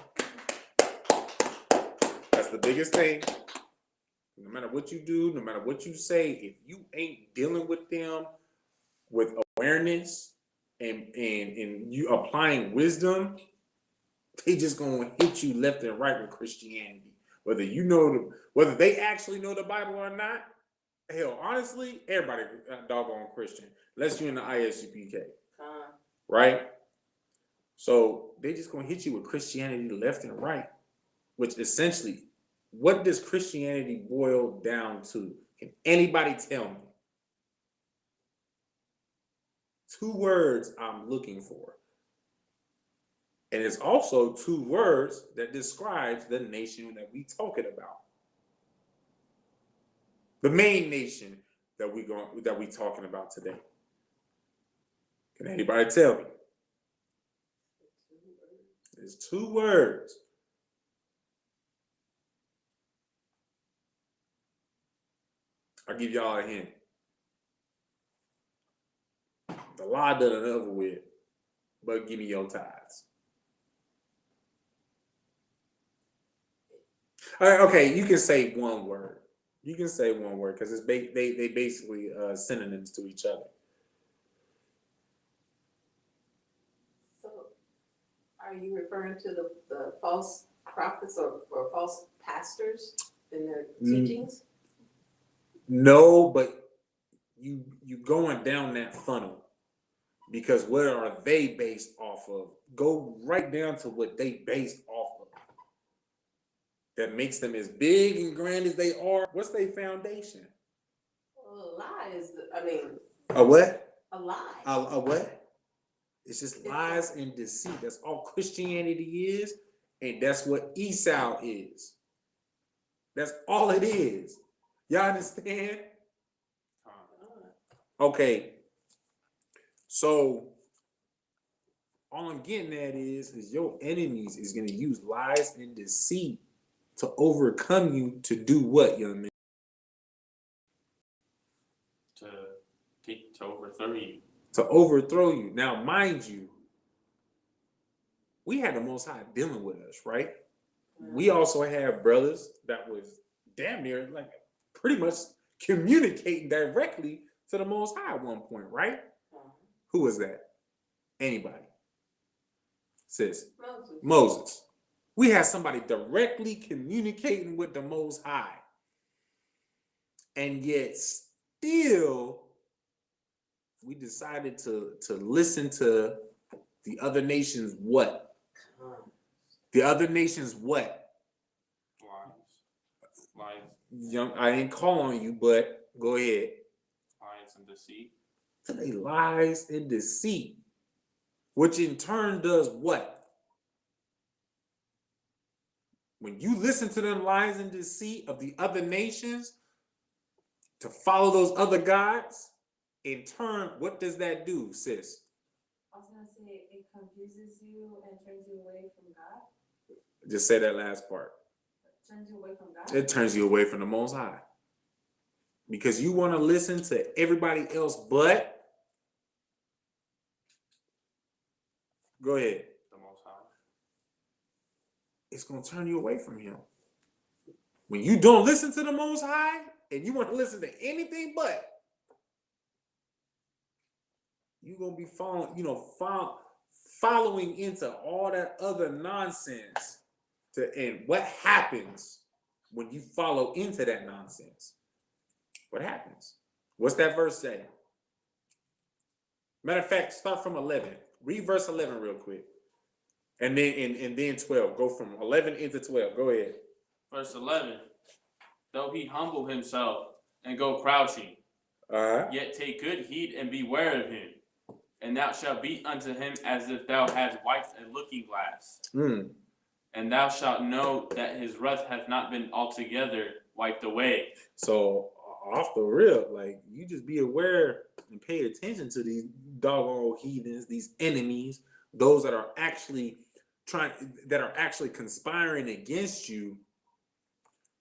That's the biggest thing. No matter what you do, no matter what you say, if you ain't dealing with them with awareness and you applying wisdom, they just gonna hit you left and right with Christianity. Whether you know whether they actually know the Bible or not. Hell, honestly, everybody doggone Christian, unless you're in the ISUPK, right? So they just gonna hit you with Christianity left and right, which essentially, what does Christianity boil down to? Can anybody tell me? 2 words I'm looking for. And it's also 2 words that describes the nation that we talking about. The main nation that we talking about today. Can anybody tell me? It's 2 words. I'll give y'all a hint. The law done it over with, but give me your tithes. Okay, you can say 1 word. You can say 1 word because it's they basically synonyms to each other. So, are you referring to the false prophets or false pastors in their teachings? No, but you going down that funnel. Because what are they based off of? Go right down to what they based off of. That makes them as big and grand as they are. What's their foundation? Well, a lie is, I mean. A what? A lie. A what? It's just lies and deceit. That's all Christianity is. And that's what Esau is. That's all it is. Y'all understand? Okay. So all I'm getting at is your enemies is going to use lies and deceit to overcome you to do what, young man? To overthrow you. To overthrow you. Now, mind you, we had the Most High dealing with us, right? We also have brothers that was damn near like pretty much communicating directly to the Most High at one point, right? Who was that? Anybody? Sis. Moses. We had somebody directly communicating with the Most High. And yet still, we decided to listen to the other nations what? The other nations what? Lies. I didn't call on you, but go ahead. Lies and deceit. So they lies and deceit, which in turn does what? When you listen to them lies and deceit of the other nations to follow those other gods, in turn, what does that do, sis? I was gonna say it confuses you and turns you away from God. Just say that last part. Turns you away from God. It turns you away from the Most High. Because you want to listen to everybody else but. Go ahead. The Most High. It's going to turn you away from him. When you don't listen to the Most High and you want to listen to anything but, you're going to be following into all that other nonsense. And what happens when you follow into that nonsense? What happens? What's that verse say? Matter of fact, start from 11. Read verse 11 real quick. And then 12. Go from 11 into 12. Go ahead. Verse 11. Though he humble himself and go crouching, yet take good heed and beware of him. And thou shalt be unto him as if thou hadst wiped a looking glass. And thou shalt know that his wrath hath not been altogether wiped away. So off the rip, like, you just be aware and pay attention to these doggone heathens, these enemies, those that are actually conspiring against you.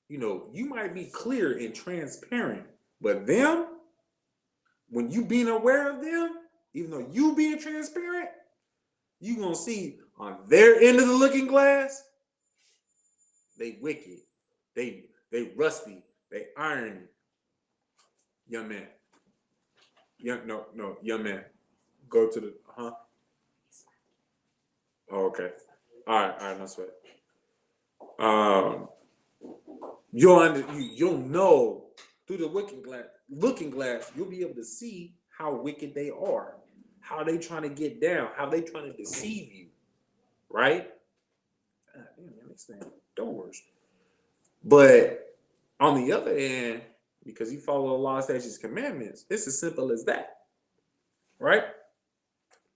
You know, you might be clear and transparent, but them, when you being aware of them, even though you being transparent, you gonna see on their end of the looking glass, they wicked, they rusty, they irony. Young man, young man, go to the Oh, okay, all right, no sweat. You'll know through the looking glass, you'll be able to see how wicked they are, how they trying to get down, how they trying to deceive you, right? Damn, man, this thing doors. But on the other hand, because you follow the law, statutes, commandments, it's as simple as that, right?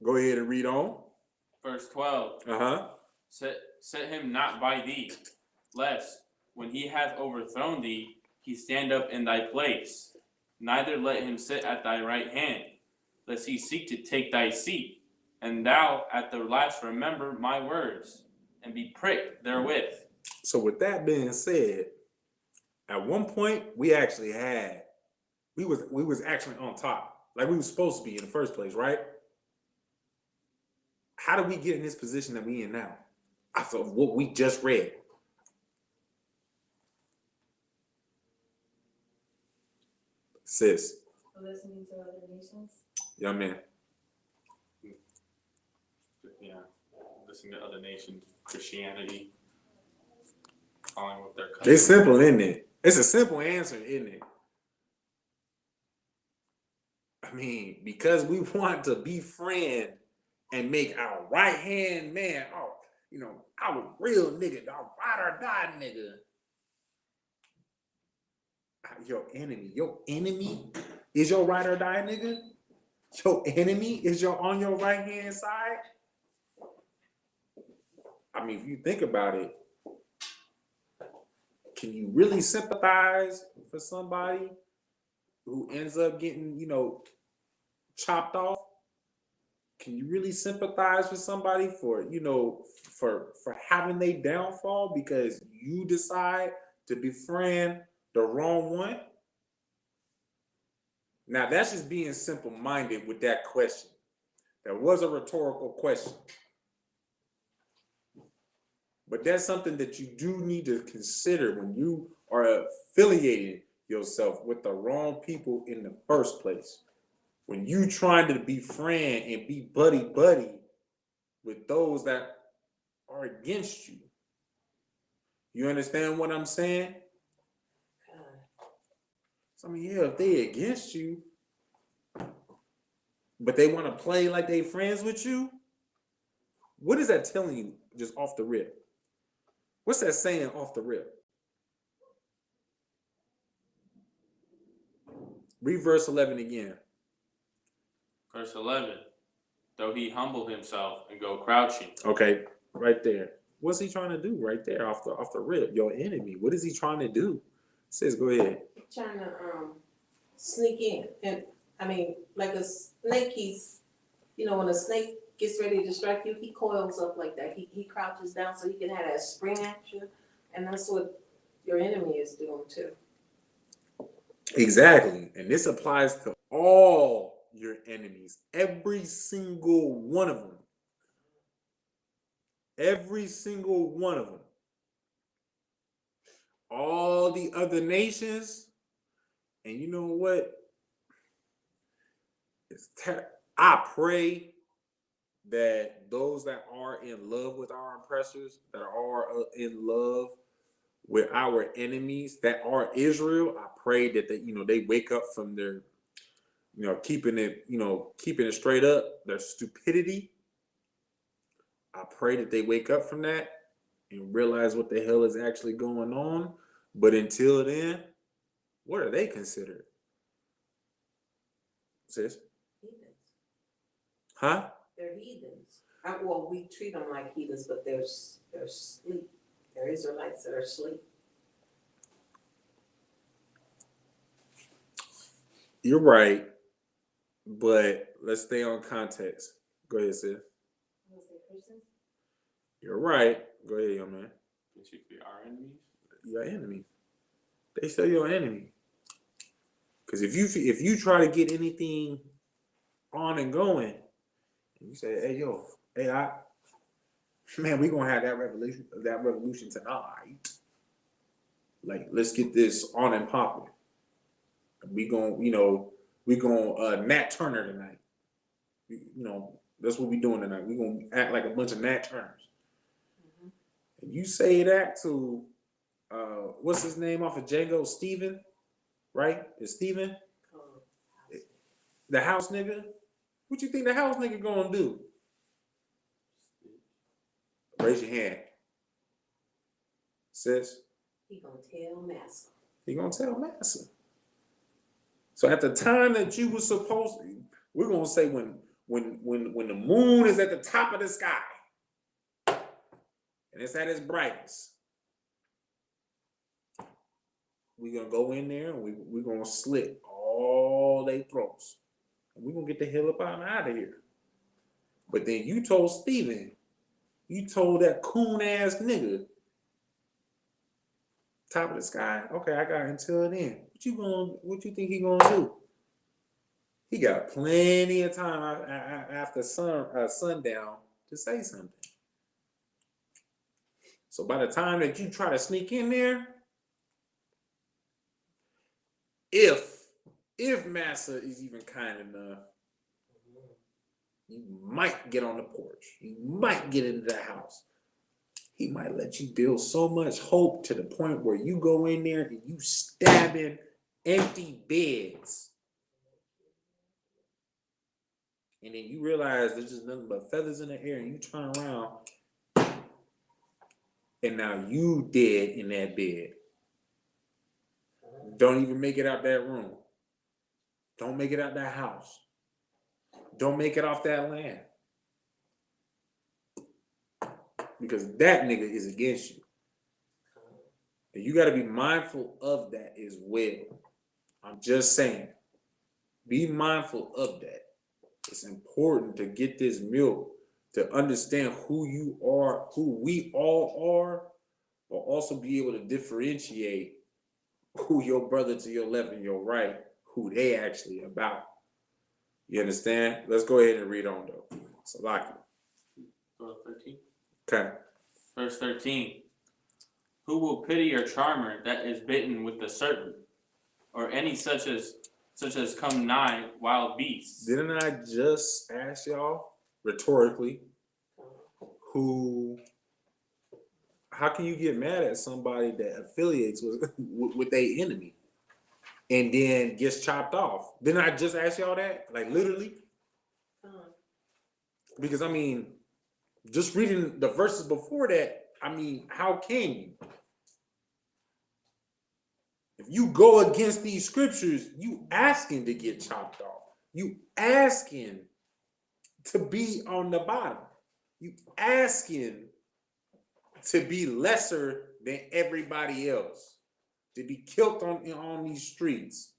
Go ahead and read on. Verse 12. Set him not by thee, lest when he hath overthrown thee, he stand up in thy place. Neither let him sit at thy right hand, lest he seek to take thy seat. And thou at the last remember my words, and be pricked therewith. So with that being said, at one point we was actually on top, like we were supposed to be in the first place, right? How did we get in this position that we in now? After what we just read. Sis. Listening to other nations. Young man. Yeah. Listening to other nations, Christianity, following with their country. It's simple, isn't it? It's a simple answer, isn't it? I mean, because we want to befriend and make our right hand man, our real nigga, our ride or die nigga, your enemy is your ride or die nigga. Your enemy is on your right hand side. I mean, if you think about it, can you really sympathize for somebody who ends up getting, chopped off? Can you really sympathize with somebody for having their downfall because you decide to befriend the wrong one? Now, that's just being simple-minded with that question. That was a rhetorical question. But that's something that you do need to consider when you are affiliating yourself with the wrong people in the first place. When you trying to befriend and be buddy-buddy with those that are against you. You understand what I'm saying? So, I mean, yeah, if they against you, but they want to play like they friends with you, what is that telling you just off the rip? What's that saying off the rip? Read verse 11 again. Verse 11. Though he humble himself and go crouching. Okay, right there. What's he trying to do right there off the rip? Your enemy. What is he trying to do? Sis, go ahead. Trying to sneak in. And I mean, like a snake, when a snake gets ready to strike you, he coils up like that. He crouches down so he can have that spring action. And that's what your enemy is doomed too. Exactly. And this applies to all your enemies, every single one of them. Every single one of them. All the other nations, and you know what? I pray that those that are in love with our oppressors, that are in love with our enemies, that are Israel, I pray that they wake up from their, keeping it straight up, their stupidity. I pray that they wake up from that and realize what the hell is actually going on. But until then, what are they considered? Sis? Heathens. Huh? They're heathens. Well, we treat them like heathens, but they're asleep. They're Israelites that are asleep. You're right, but let's stay on context. Go ahead, sis. You're right. Go ahead, young man. They should be our enemies. Your enemy. They still your enemy. Because if you try to get anything on and going, and you say, "Hey yo, hey man, we gonna have that revolution tonight. Like, let's get this on and popping. We gonna Nat Turner tonight. That's what we doing tonight. We gonna act like a bunch of Nat Turners." Mm-hmm. And you say that to what's his name off of Django? Steven, right? It's Steven, the house nigga. What you think the house nigga gonna do? Raise your hand, sis. He gonna tell Massa. He gonna tell Massa. So at the time that you were supposed to, we're gonna say when the moon is at the top of the sky and it's at its brightest, we're gonna go in there and we're gonna slit all their throats. And we're gonna get the hell up out of here. But then you told Steven, you told that coon ass nigga, top of the sky, okay, I got until then. What you think he gonna do? He got plenty of time after sundown to say something. So by the time that you try to sneak in there, if Massa is even kind enough, you might get on the porch. You might get into the house. He might let you build so much hope to the point where you go in there and you stabbing empty beds. And then you realize there's just nothing but feathers in the air, and you turn around and now you dead in that bed. Don't even make it out that room. Don't make it out that house. Don't make it off that land. Because that nigga is against you. And you got to be mindful of that as well. I'm just saying. Be mindful of that. It's important to get this milk, to understand who you are, who we all are, but also be able to differentiate who your brother to your left and your right, who they actually about. You understand? Let's go ahead and read on though. Salaki. Go to 13. Okay. Verse 13. Who will pity your charmer that is bitten with the serpent, or any such as come nigh wild beasts? Didn't I just ask y'all rhetorically how can you get mad at somebody that affiliates with their enemy and then gets chopped off? Didn't I just ask y'all that? Like literally? Because I mean, just reading the verses before that, I mean, how can you? If you go against these scriptures, you asking to get chopped off. You asking to be on the bottom. You asking to be lesser than everybody else, to be killed on these streets.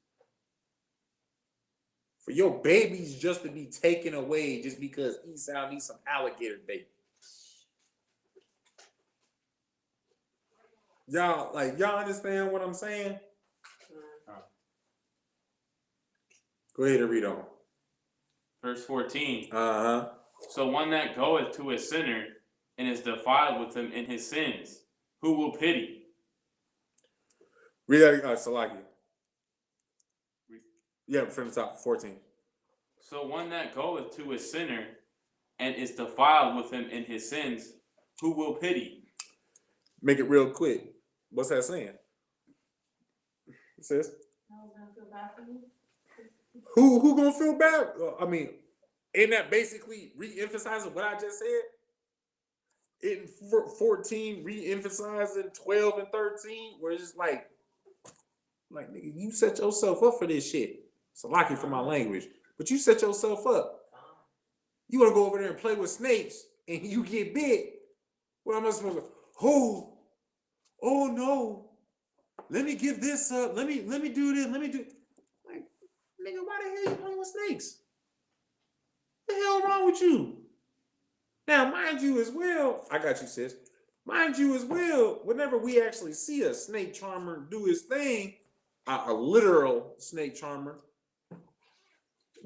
For your babies just to be taken away just because Esau needs some alligator bait. Y'all understand what I'm saying? Go ahead and read on. Verse 14. Uh-huh. So one that goeth to a sinner and is defiled with him in his sins, who will pity? Read that, Salaki. Yeah, from the top, 14. So one that goeth to a sinner and is defiled with him in his sins, who will pity? Make it real quick. What's that saying? It says, No one's gonna feel bad for you. who gonna feel bad? I mean, ain't that basically re-emphasizing what I just said? In 14, re-emphasizing 12 and 13, where it's just like nigga, you set yourself up for this shit. So lucky for my language, but you set yourself up. You want to go over there and play with snakes, and you get bit. What am I supposed to? Oh no! Let me give this up. Let me do this. Let me do. Like, nigga, why the hell you playing with snakes? What the hell wrong with you? Now, mind you as well, I got you, sis. Mind you as well, whenever we actually see a snake charmer do his thing, a literal snake charmer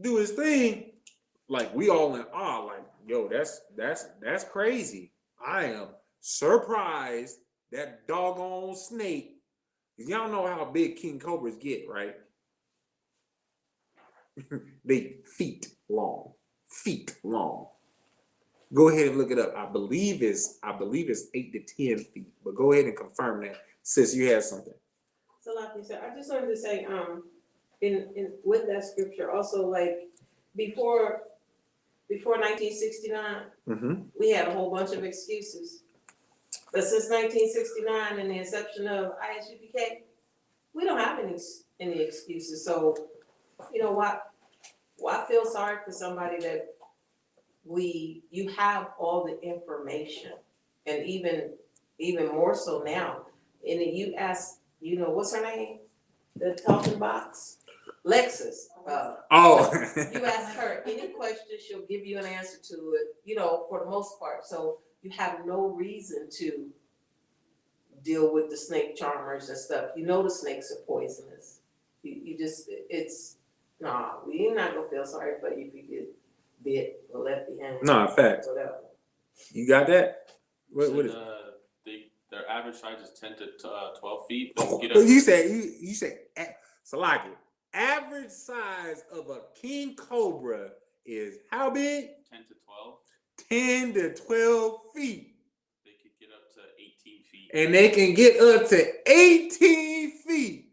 do his thing, like we all in awe, like, yo, that's crazy. I am surprised that doggone snake. Y'all know how big king cobras get, right? They feet long. Go ahead and look it up. I believe it's 8 to 10 feet. But go ahead and confirm that, sis. You had something. So like you said, I just wanted to say, in with that scripture, also like before 1969, we had a whole bunch of excuses. But since 1969 and the inception of ISUPK, we don't have any excuses. So, you know what? Why feel sorry for somebody that you have all the information, and even more so now. And then you ask, what's her name? The talking box? Lexus. You ask her any question, she'll give you an answer to it, for the most part. So you have no reason to deal with the snake charmers and stuff. The snakes are poisonous. We're not gonna feel sorry for you if you get bit or left behind. No, fact. Whatever. You got that? What is their average size is 10 to 12 feet. You said Salaki. Average size of a king cobra is how big? 10 to 12. 10 to 12 feet. They could get up to 18 feet. And they can get up to 18 feet.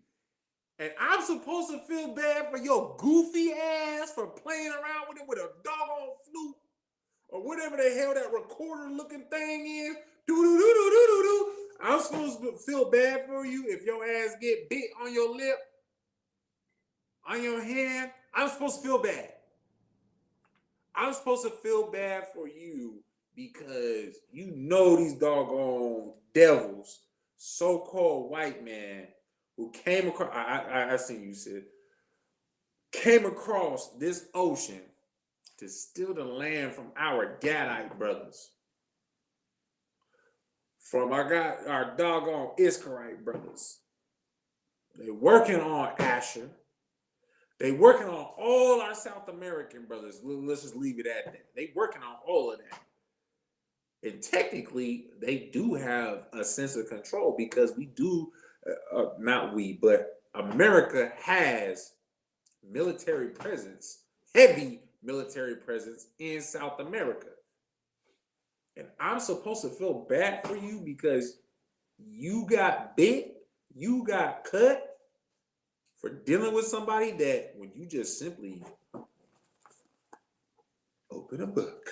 And I'm supposed to feel bad for your goofy ass for playing around with it with a doggone flute or whatever the hell that recorder looking thing is. Do. I'm supposed to feel bad for you if your ass get bit on your lip, on your hand. I'm supposed to feel bad. I'm supposed to feel bad for you because these doggone devils, so-called white man, who came across, I seen you said, came across this ocean to steal the land from our Gadite brothers. From our doggone Iskarite brothers. They working on Asher. They working on all our South American brothers. Let's just leave it at that. They working on all of that. And technically, they do have a sense of control because we do, not we, but America has military presence, heavy military presence in South America. And I'm supposed to feel bad for you because you got bit, you got cut for dealing with somebody that when you just simply open a book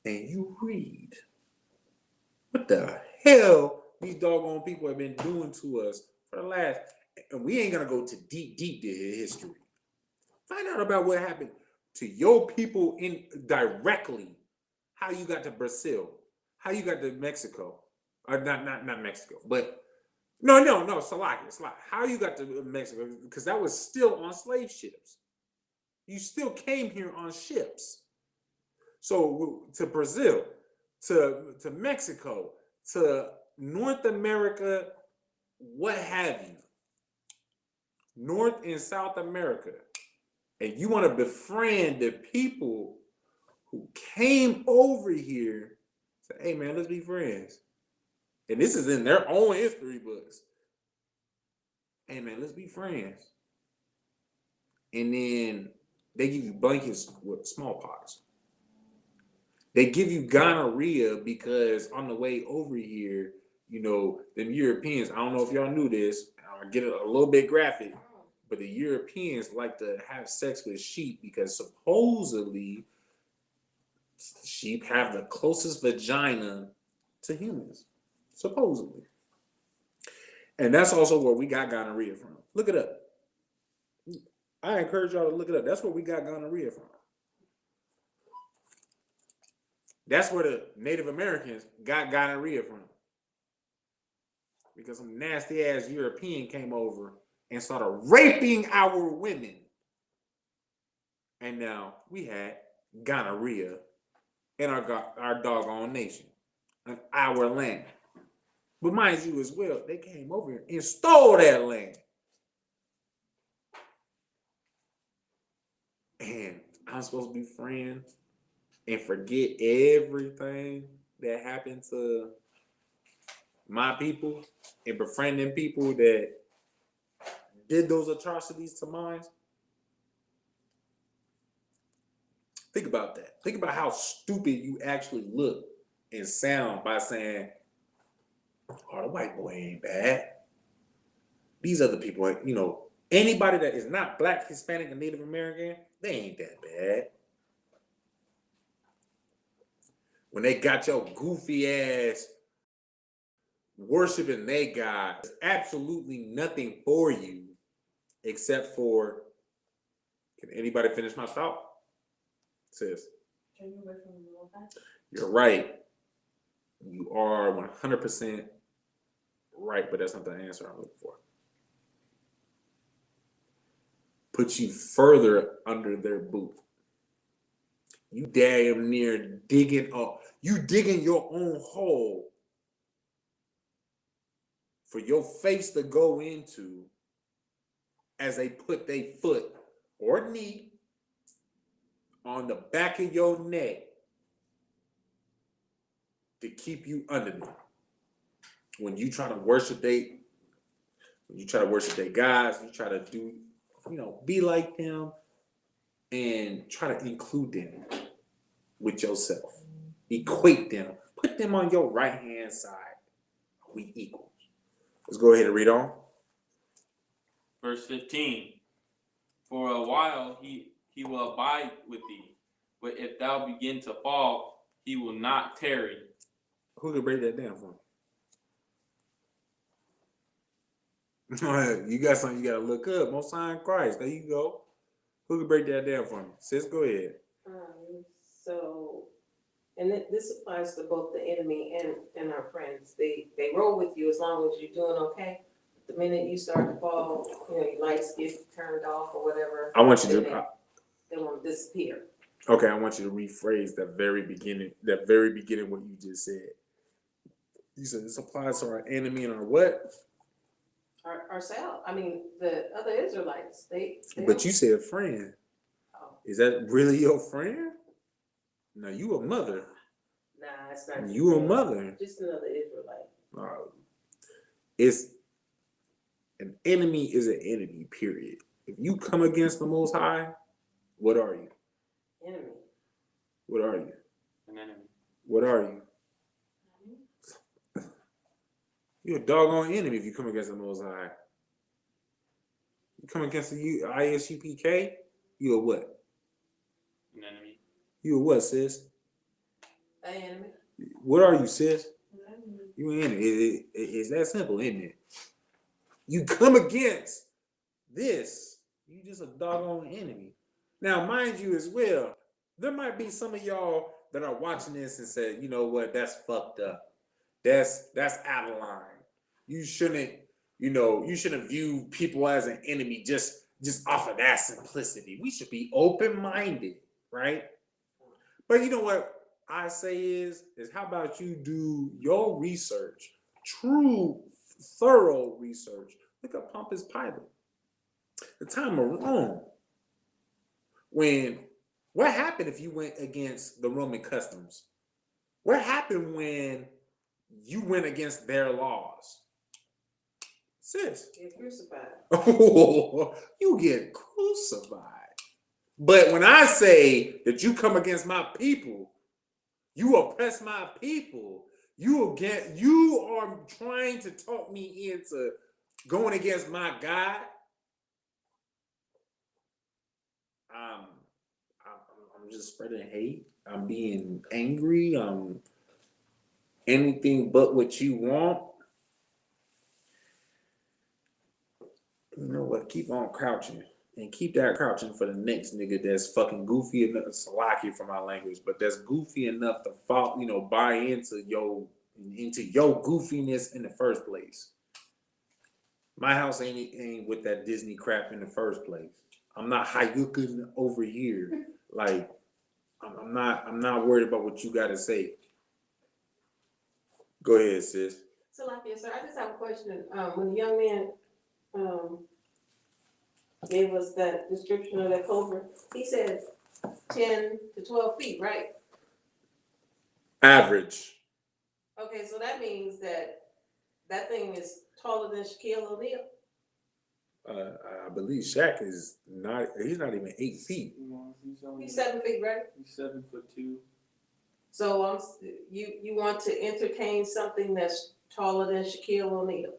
and you read what the hell these doggone people have been doing to us for the last, and we ain't gonna go to deep to history. Find out about what happened to your people directly. How you got to Brazil, how you got to Mexico, or not Mexico, but no, Salaki. How you got to Mexico? Because that was still on slave ships. You still came here on ships. So to Brazil, to Mexico, to North America, what have you, North and South America, and you want to befriend the people who came over here, say, hey man, let's be friends. And this is in their own history books. Hey man, let's be friends. And then they give you blankets with smallpox. They give you gonorrhea because on the way over here, you know, them Europeans, I don't know if y'all knew this, I'll get a little bit graphic, but the Europeans like to have sex with sheep because supposedly sheep have the closest vagina to humans. Supposedly. And that's also where we got gonorrhea from. Look it up. I encourage y'all to look it up. That's where we got gonorrhea from. That's where the Native Americans got gonorrhea from. Because some nasty ass European came over and started raping our women. And now we had gonorrhea in our doggone nation, on our land. But mind you as well, they came over here and stole that land. And I'm supposed to be friends and forget everything that happened to my people and befriending people that did those atrocities to mine. Think about that. Think about how stupid you actually look and sound by saying, oh, the white boy ain't bad. These other people, you know, anybody that is not Black, Hispanic, and Native American, they ain't that bad. When they got your goofy ass worshiping they God, there's absolutely nothing for you except for, can anybody finish my thought? Sis. Turn you away from the little guy. You're right. You are 100% right, but that's not the answer I'm looking for. Put you further under their boot. You damn near digging up. You digging your own hole for your face to go into as they put their foot or knee on the back of your neck to keep you under them. When you try to worship their gods, you try to do, you know, be like them and try to include them with yourself. Equate them. Put them on your right hand side. We equals. Let's go ahead and read on. Verse 15. For a while he will abide with thee, but if thou begin to fall, he will not tarry. Who could break that down for me? You got something you got to look up. Most High in Christ. There you go. Who could break that down for me? Sis, go ahead. So, and this applies to both the enemy and our friends. They roll with you as long as you're doing okay. The minute you start to fall, you know, your lights get turned off or whatever. I want you to. They won't disappear. Okay, I want you to rephrase that very beginning what you just said. You said this applies to our enemy and our what? Ourselves. I mean, the other Israelites. They But you said friend. Oh. Is that really your friend? No, you a mother. Nah, it's not. You a mother. Just another Israelite. It's an enemy is an enemy, period. If you come against the Most High, what are you? Enemy. What are you? An enemy. What are you? You're a doggone enemy if you come against the Most High. You come against the ISUPK, you a what? An enemy. You a what, sis? An enemy. What are you, sis? You an enemy. It's that simple, isn't it? You come against this, you just a doggone enemy. Now, mind you as well, there might be some of y'all that are watching this and say, you know what, that's fucked up. That's out of line. You shouldn't view people as an enemy just off of that simplicity. We should be open-minded, right? But you know what I say is how about you do your research, true, thorough research, look up Pompous Pilate. The time of Rome, when what happened if you went against the Roman customs? What happened when you went against their laws? Sis. Get crucified. Oh, you get crucified. But when I say that you come against my people, you oppress my people, you are trying to talk me into going against my God. I'm just spreading hate. I'm being angry. I'm anything but what you want. You know what? Keep on crouching. And keep that crouching for the next nigga that's fucking goofy enough. Salaki for my language, but that's goofy enough to fall, buy into your goofiness in the first place. My house ain't with that Disney crap in the first place. I'm not hayuking over here. Like, I'm not worried about what you gotta say. Go ahead, sis. So, sir, I just have a question. When the young man gave us that description of that cobra, he said 10 to 12 feet, right? Average. Okay, so that means that thing is taller than Shaquille O'Neal. I believe Shaq he's not even 8 feet. He's 7 feet, right? He's 7'2". So you want to entertain something that's taller than Shaquille O'Neal?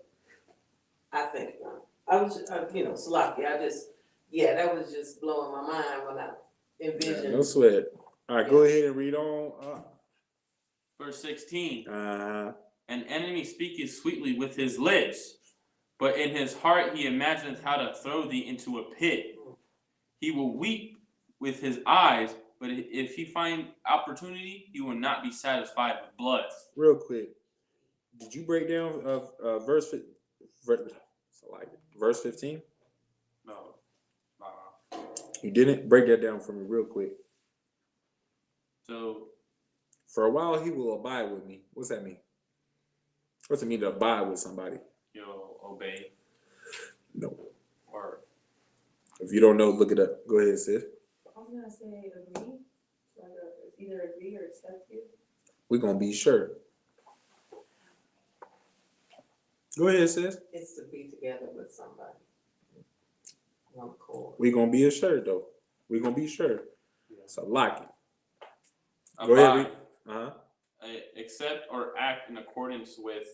I think not. I was, Salaki. That was just blowing my mind when I envisioned. No sweat. All right, go ahead and read on. Verse 16. Uh-huh. An enemy speaketh sweetly with his lips, but in his heart he imagineth how to throw thee into a pit. He will weep with his eyes, but if he find opportunity, he will not be satisfied with blood. Real quick, did you break down verse 15? No. You didn't? Break that down for me real quick. So, for a while he will abide with me. What's that mean? What's it mean to abide with somebody? you'll obey. No. Or if you don't know, look it up. Go ahead, sis. I was gonna say agree. Either agree or accept you. We're gonna be sure. Go ahead, sis. It's to be together with somebody. One cord. We're gonna be assured though. We're gonna be sure. So lock it. Go abide. ahead. Uh-huh. Accept or act in accordance with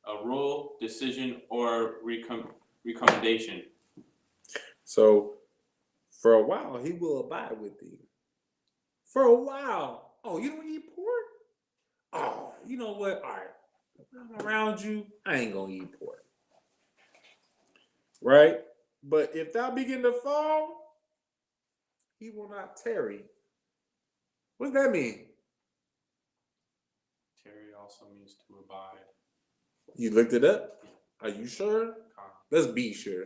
a rule, decision, or recommendation. So, for a while, he will abide with thee. For a while. Oh, you don't eat pork? Oh, you know what? All right. When I'm around you, I ain't gonna eat pork. Right? But if thou begin to fall, he will not tarry. What does that mean? Tarry also means to abide. You looked it up? Are you sure? Let's be sure.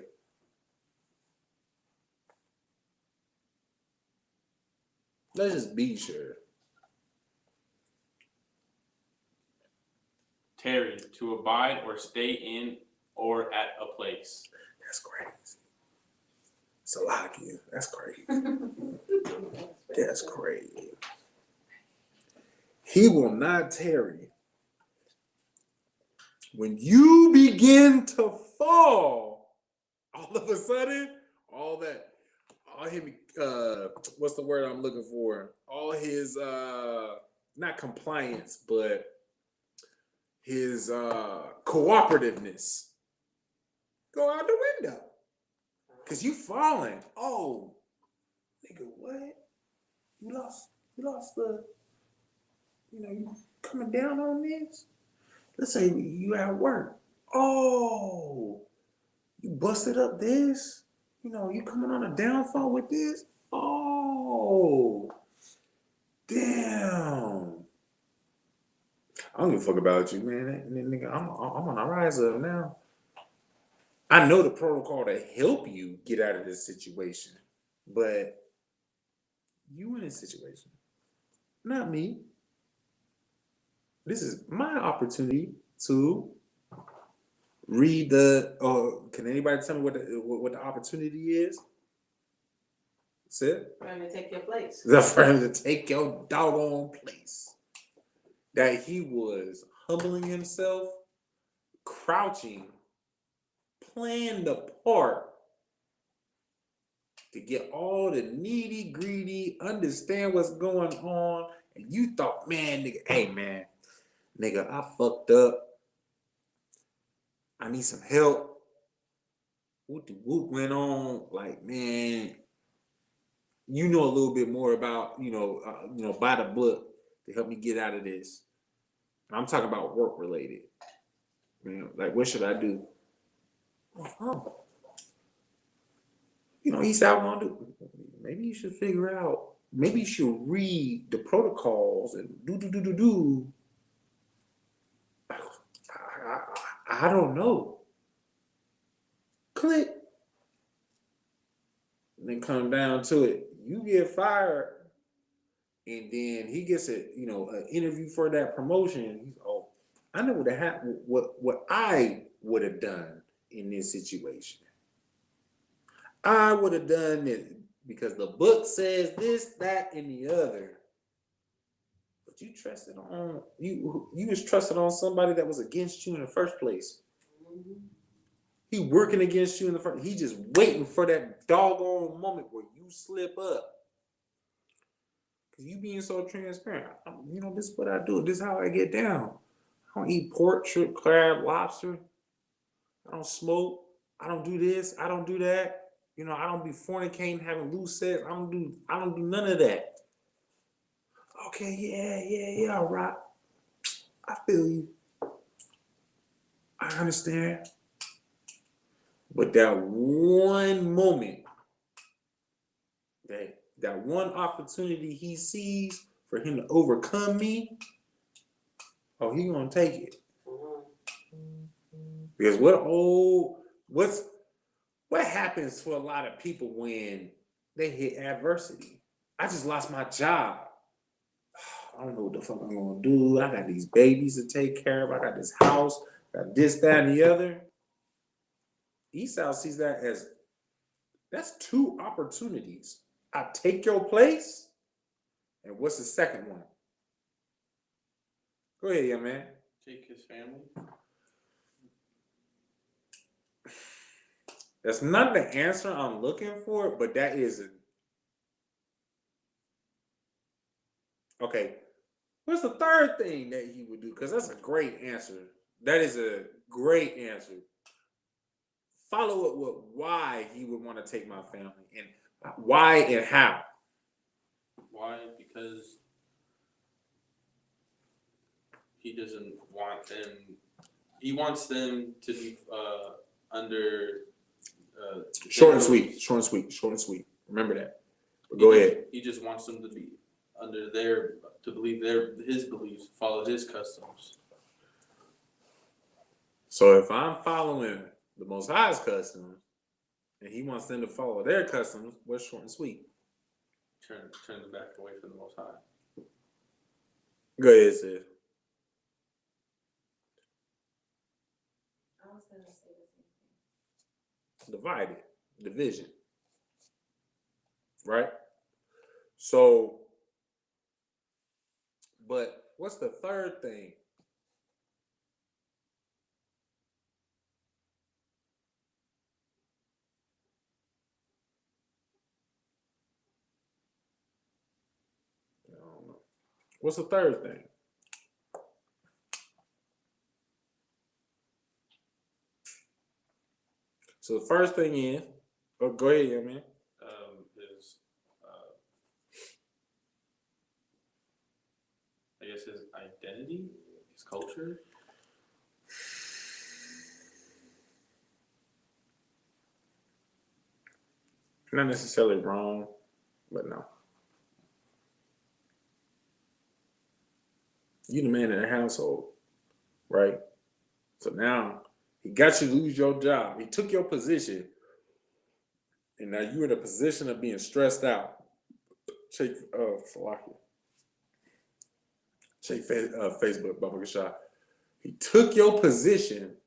Let's just be sure. Tarry, to abide or stay in or at a place. That's crazy. Salakia, that's crazy. That's crazy. He will not tarry. When you begin to fall, all of a sudden, all him, what's the word I'm looking for? All his, not compliance, but his cooperativeness go out the window. Cause you falling. Oh, nigga, what? You lost the, you coming down on this? Let's say you at work. Oh, you busted up this? You coming on a downfall with this? Oh, damn. I don't give a fuck about you, man. Nigga, I'm on a rise up now. I know the protocol to help you get out of this situation, but you in this situation, not me. This is my opportunity to read the. Can anybody tell me what the opportunity is? That's it. For him to take your place. For him to take your doggone place. That he was humbling himself, crouching, playing the part to get all the needy, greedy, understand what's going on, and you thought, man, nigga, hey man, nigga, I fucked up. I need some help. What the whoop went on? Like, man, you know a little bit more about, by the book to help me get out of this. I'm talking about work related. Like, what should I do? Oh, he's out gonna do. Maybe you should figure out. Maybe you should read the protocols and do. I don't know. Click. And then come down to it. You get fired, and then he gets an interview for that promotion. He's I know what happened. What I would have done in this situation. I would have done it because the book says this, that, and the other. But you trusted on you was trusted on somebody that was against you in the first place. Mm-hmm. He working against you in the first. He just waiting for that doggone moment where you slip up. Cause you being so transparent. This is what I do. This is how I get down. I don't eat pork, shrimp, crab, lobster. I don't smoke. I don't do this. I don't do that. I don't be fornicating, having loose sex. I don't do none of that. Okay, yeah, right. I feel you. I understand. But that one moment, that one opportunity he sees for him to overcome me, he gonna take it. Because what happens to a lot of people when they hit adversity? I just lost my job. I don't know what the fuck I'm gonna do. I got these babies to take care of. I got this house, got this, that, and the other. Esau sees that as that's two opportunities. I take your place, and what's the second one? Go ahead, young man. Take his family. That's not the answer I'm looking for, but that is it. Okay. What's the third thing that he would do? Because that's a great answer. That is a great answer. Follow it with why he would want to take my family and why and how. Why? Because he doesn't want them. He wants them to be under. Short and sweet. Remember that. But go ahead. He just wants them to be under to believe his beliefs, follow his customs. So if I'm following the Most High's customs, and he wants them to follow their customs, what's short and sweet? Turn them back away from the Most High. Go ahead, sis. I was gonna say the same thing. Division. Right? So, but what's the third thing? I don't know. What's the third thing? So the first thing is, go ahead, man. His, I guess his identity, his culture. Not necessarily wrong, but no. You the man in the household, right? So now he got you to lose your job. He took your position, and now you're in a position of being stressed out. Check Facebook, Baba Gashah. He took your position,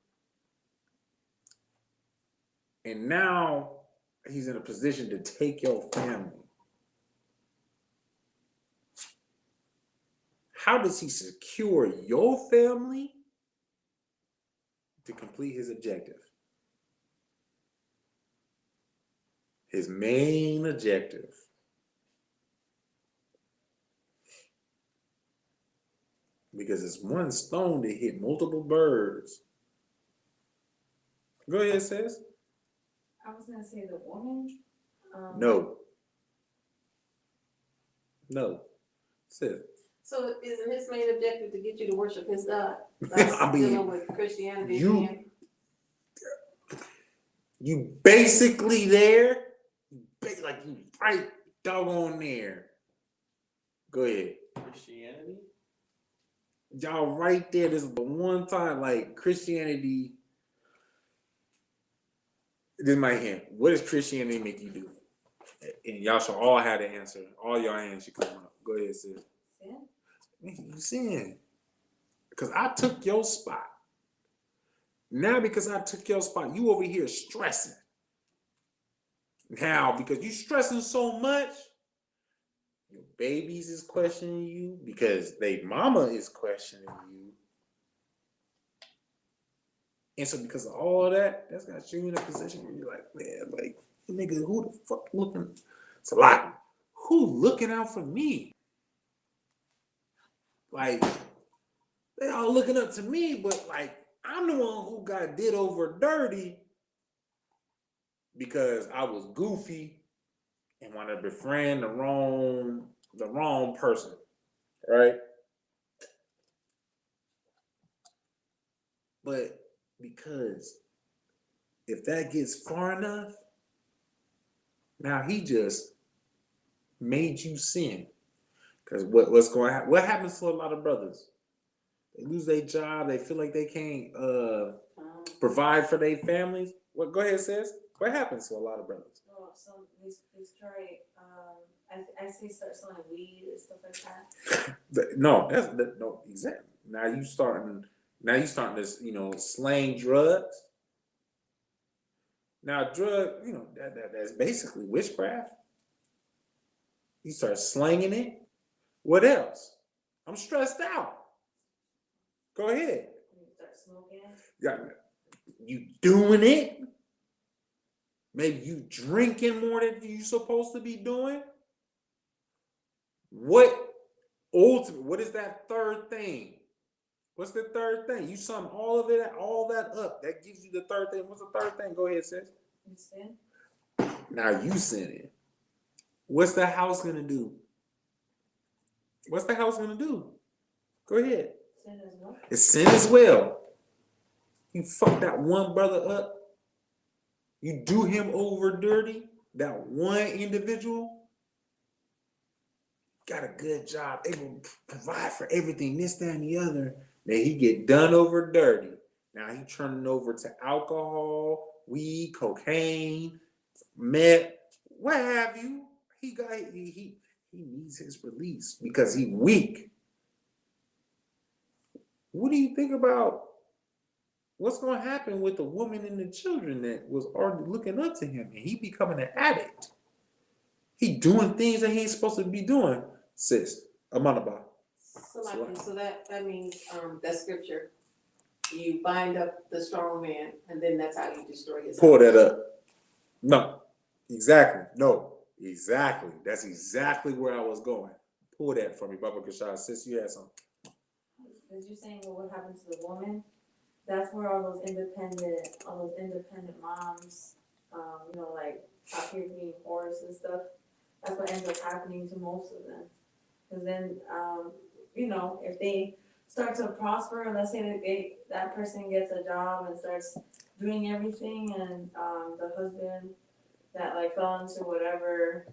And now he's in a position to take your family. How does he secure your family to complete his objective? His main objective. Because it's one stone to hit multiple birds. Go ahead, sis. I was gonna say the woman. No. Sis. So isn't his main objective to get you to worship his God? That's I mean, dealing with Christianity. You basically there. Like you right doggone there. Go ahead. Christianity? Y'all right there. This is the one time like Christianity. This is my hint. What does Christianity make you do? And y'all should all have the answer. All y'all hands should come up. Go ahead, sis. Sin? You sin. Because I took your spot. Now because I took your spot, you over here stressing. Now, because you stressing so much, your babies is questioning you because they mama is questioning you. And so because of all of that, that's got you in a position where you're like, man, like, nigga, who the fuck looking? It's a lot. Who looking out for me? Like, they all looking up to me, but like, I'm the one who got did over dirty because I was goofy and wanted to befriend the wrong person, right? But because if that gets far enough, now he just made you sin. Because what's going to happen? What happens to a lot of brothers? They lose their job. They feel like they can't provide for their families. Go ahead, sis. What happens to a lot of brothers? Oh, so they start, I say start selling weed and stuff like that. No, no, exactly. Now you starting this, slang drugs. Now drug, that's basically witchcraft. You start slanging it. What else? I'm stressed out. Go ahead. You start smoking. Yeah, you doing it? Maybe you drinking more than you supposed to be doing. What is that third thing? What's the third thing? You sum all that up. That gives you the third thing. What's the third thing? Go ahead, sis. You sin. Now you sinning. What's the house gonna do? What's the house gonna do? Go ahead. Sin as well. It's sin as well. You fuck that one brother up. You do him over dirty. That one individual got a good job, able to provide for everything, this, that, and the other. Then he get done over dirty. Now he turning over to alcohol, weed, cocaine, meth, what have you. He needs his release because he weak. What do you think about what's going to happen with the woman and the children that was already looking up to him and he becoming an addict? He doing things that he ain't supposed to be doing, sis. Amanaba. So that means that scripture, you bind up the strong man, and then that's how you destroy his Pull house. that up. No, exactly. No, exactly. That's exactly where I was going. Pull that for me, Baba Kashad. Sis, you had something. Because you're saying what would happen to the woman, that's where all those independent moms, like out here being whores and stuff. That's what ends up happening to most of them. Because then, if they start to prosper, and let's say that person gets a job and starts doing everything, and the husband that like fell into whatever,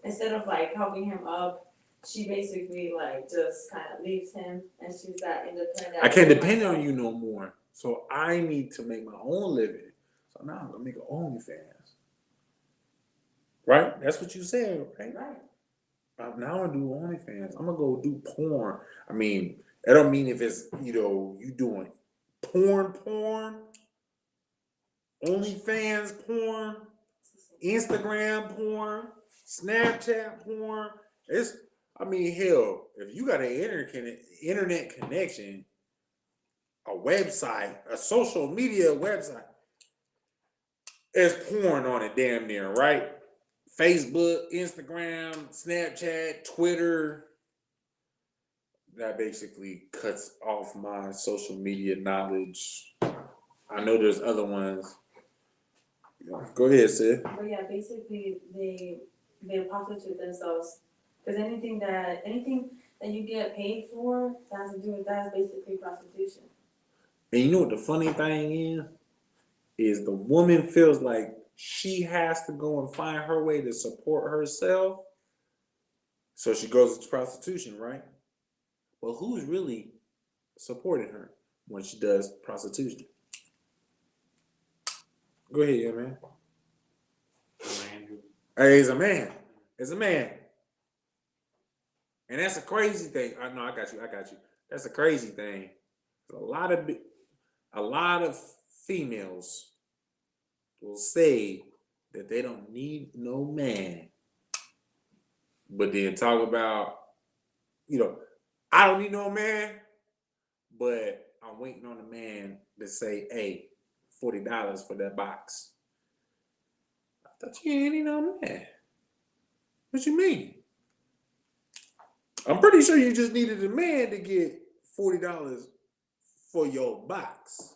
instead of like helping him up, she basically like just kind of leaves him, and she's that independent. I can't depend on you no more. So I need to make my own living. So now I'm gonna make an OnlyFans. Right? That's what you said, right? Right. Now I'm gonna do OnlyFans. I'm gonna go do porn. I mean, that don't mean if it's you doing porn. OnlyFans porn, Instagram porn, Snapchat porn. I mean, hell, if you got an internet connection, a website, a social media website, there's porn on it damn near, right? Facebook, Instagram, Snapchat, Twitter. That basically cuts off my social media knowledge. I know there's other ones. Go ahead, Sid. But yeah, basically they prostitute themselves because anything that you get paid for that has to do with that is basically prostitution. And you know what the funny thing is the woman feels like she has to go and find her way to support herself. So she goes into prostitution, right? Well, who's really supporting her when she does prostitution? Go ahead, yeah, man. Hey, it's a man. It's a man. And that's a crazy thing. I know, I got you. That's a crazy thing. A lot of females will say that they don't need no man. But then talk about, I don't need no man, but I'm waiting on a man to say, hey, $40 for that box. I thought you ain't need no man. What you mean? I'm pretty sure you just needed a man to get $40 for your box.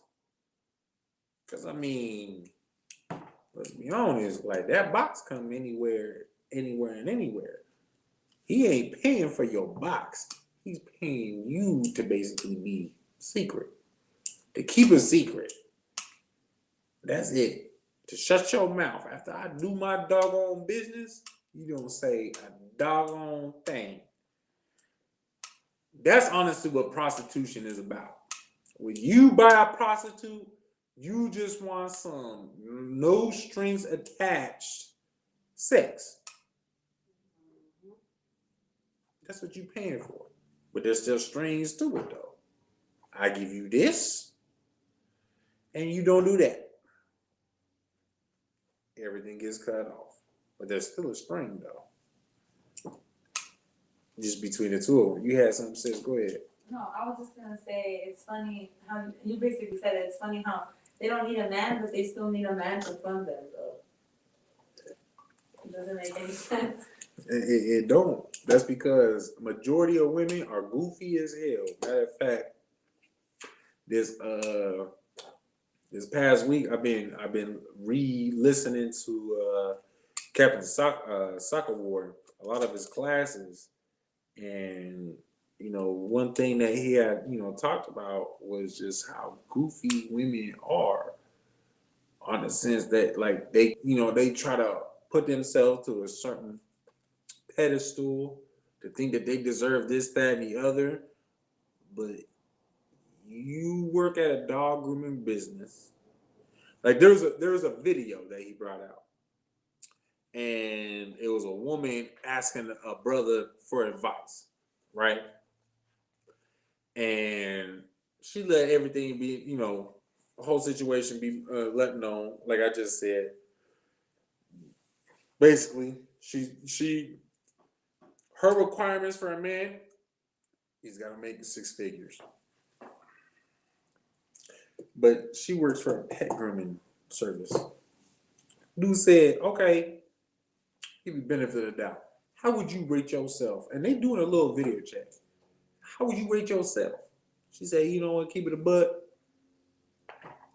Because, I mean, let's be honest, like that box come anywhere and anywhere. He ain't paying for your box. He's paying you to basically be secret. To keep a secret. That's it. To shut your mouth. After I do my doggone business, you don't say a doggone thing. That's honestly what prostitution is about. When you buy a prostitute, you just want some no strings attached sex. That's what you're paying for. But there's still strings to it, though. I give you this, and you don't do that. Everything gets cut off. But there's still a string, though. Just between the two of them. You had something, sis. Go ahead. No, I was just gonna say it's funny how you basically said it. It's funny how they don't need a man, but they still need a man to fund them, though. It doesn't make any sense. It don't. That's because majority of women are goofy as hell. Matter of fact, this past week I've been re-listening to Captain Soccer War, a lot of his classes, and one thing that he had talked about was just how goofy women are, on the sense that like they try to put themselves to a certain pedestal to think that they deserve this, that, and the other. But you work at a dog grooming business. Like there was a video that he brought out, and it was a woman asking a brother for advice, right? And she let everything be, the whole situation be let known. Like I just said, basically, her requirements for a man, he's got to make 6 figures. But she works for a pet grooming service. Dude said, okay, give you benefit of the doubt. How would you rate yourself? And they doing a little video check. How would you rate yourself? She said, you know what, keep it a butt.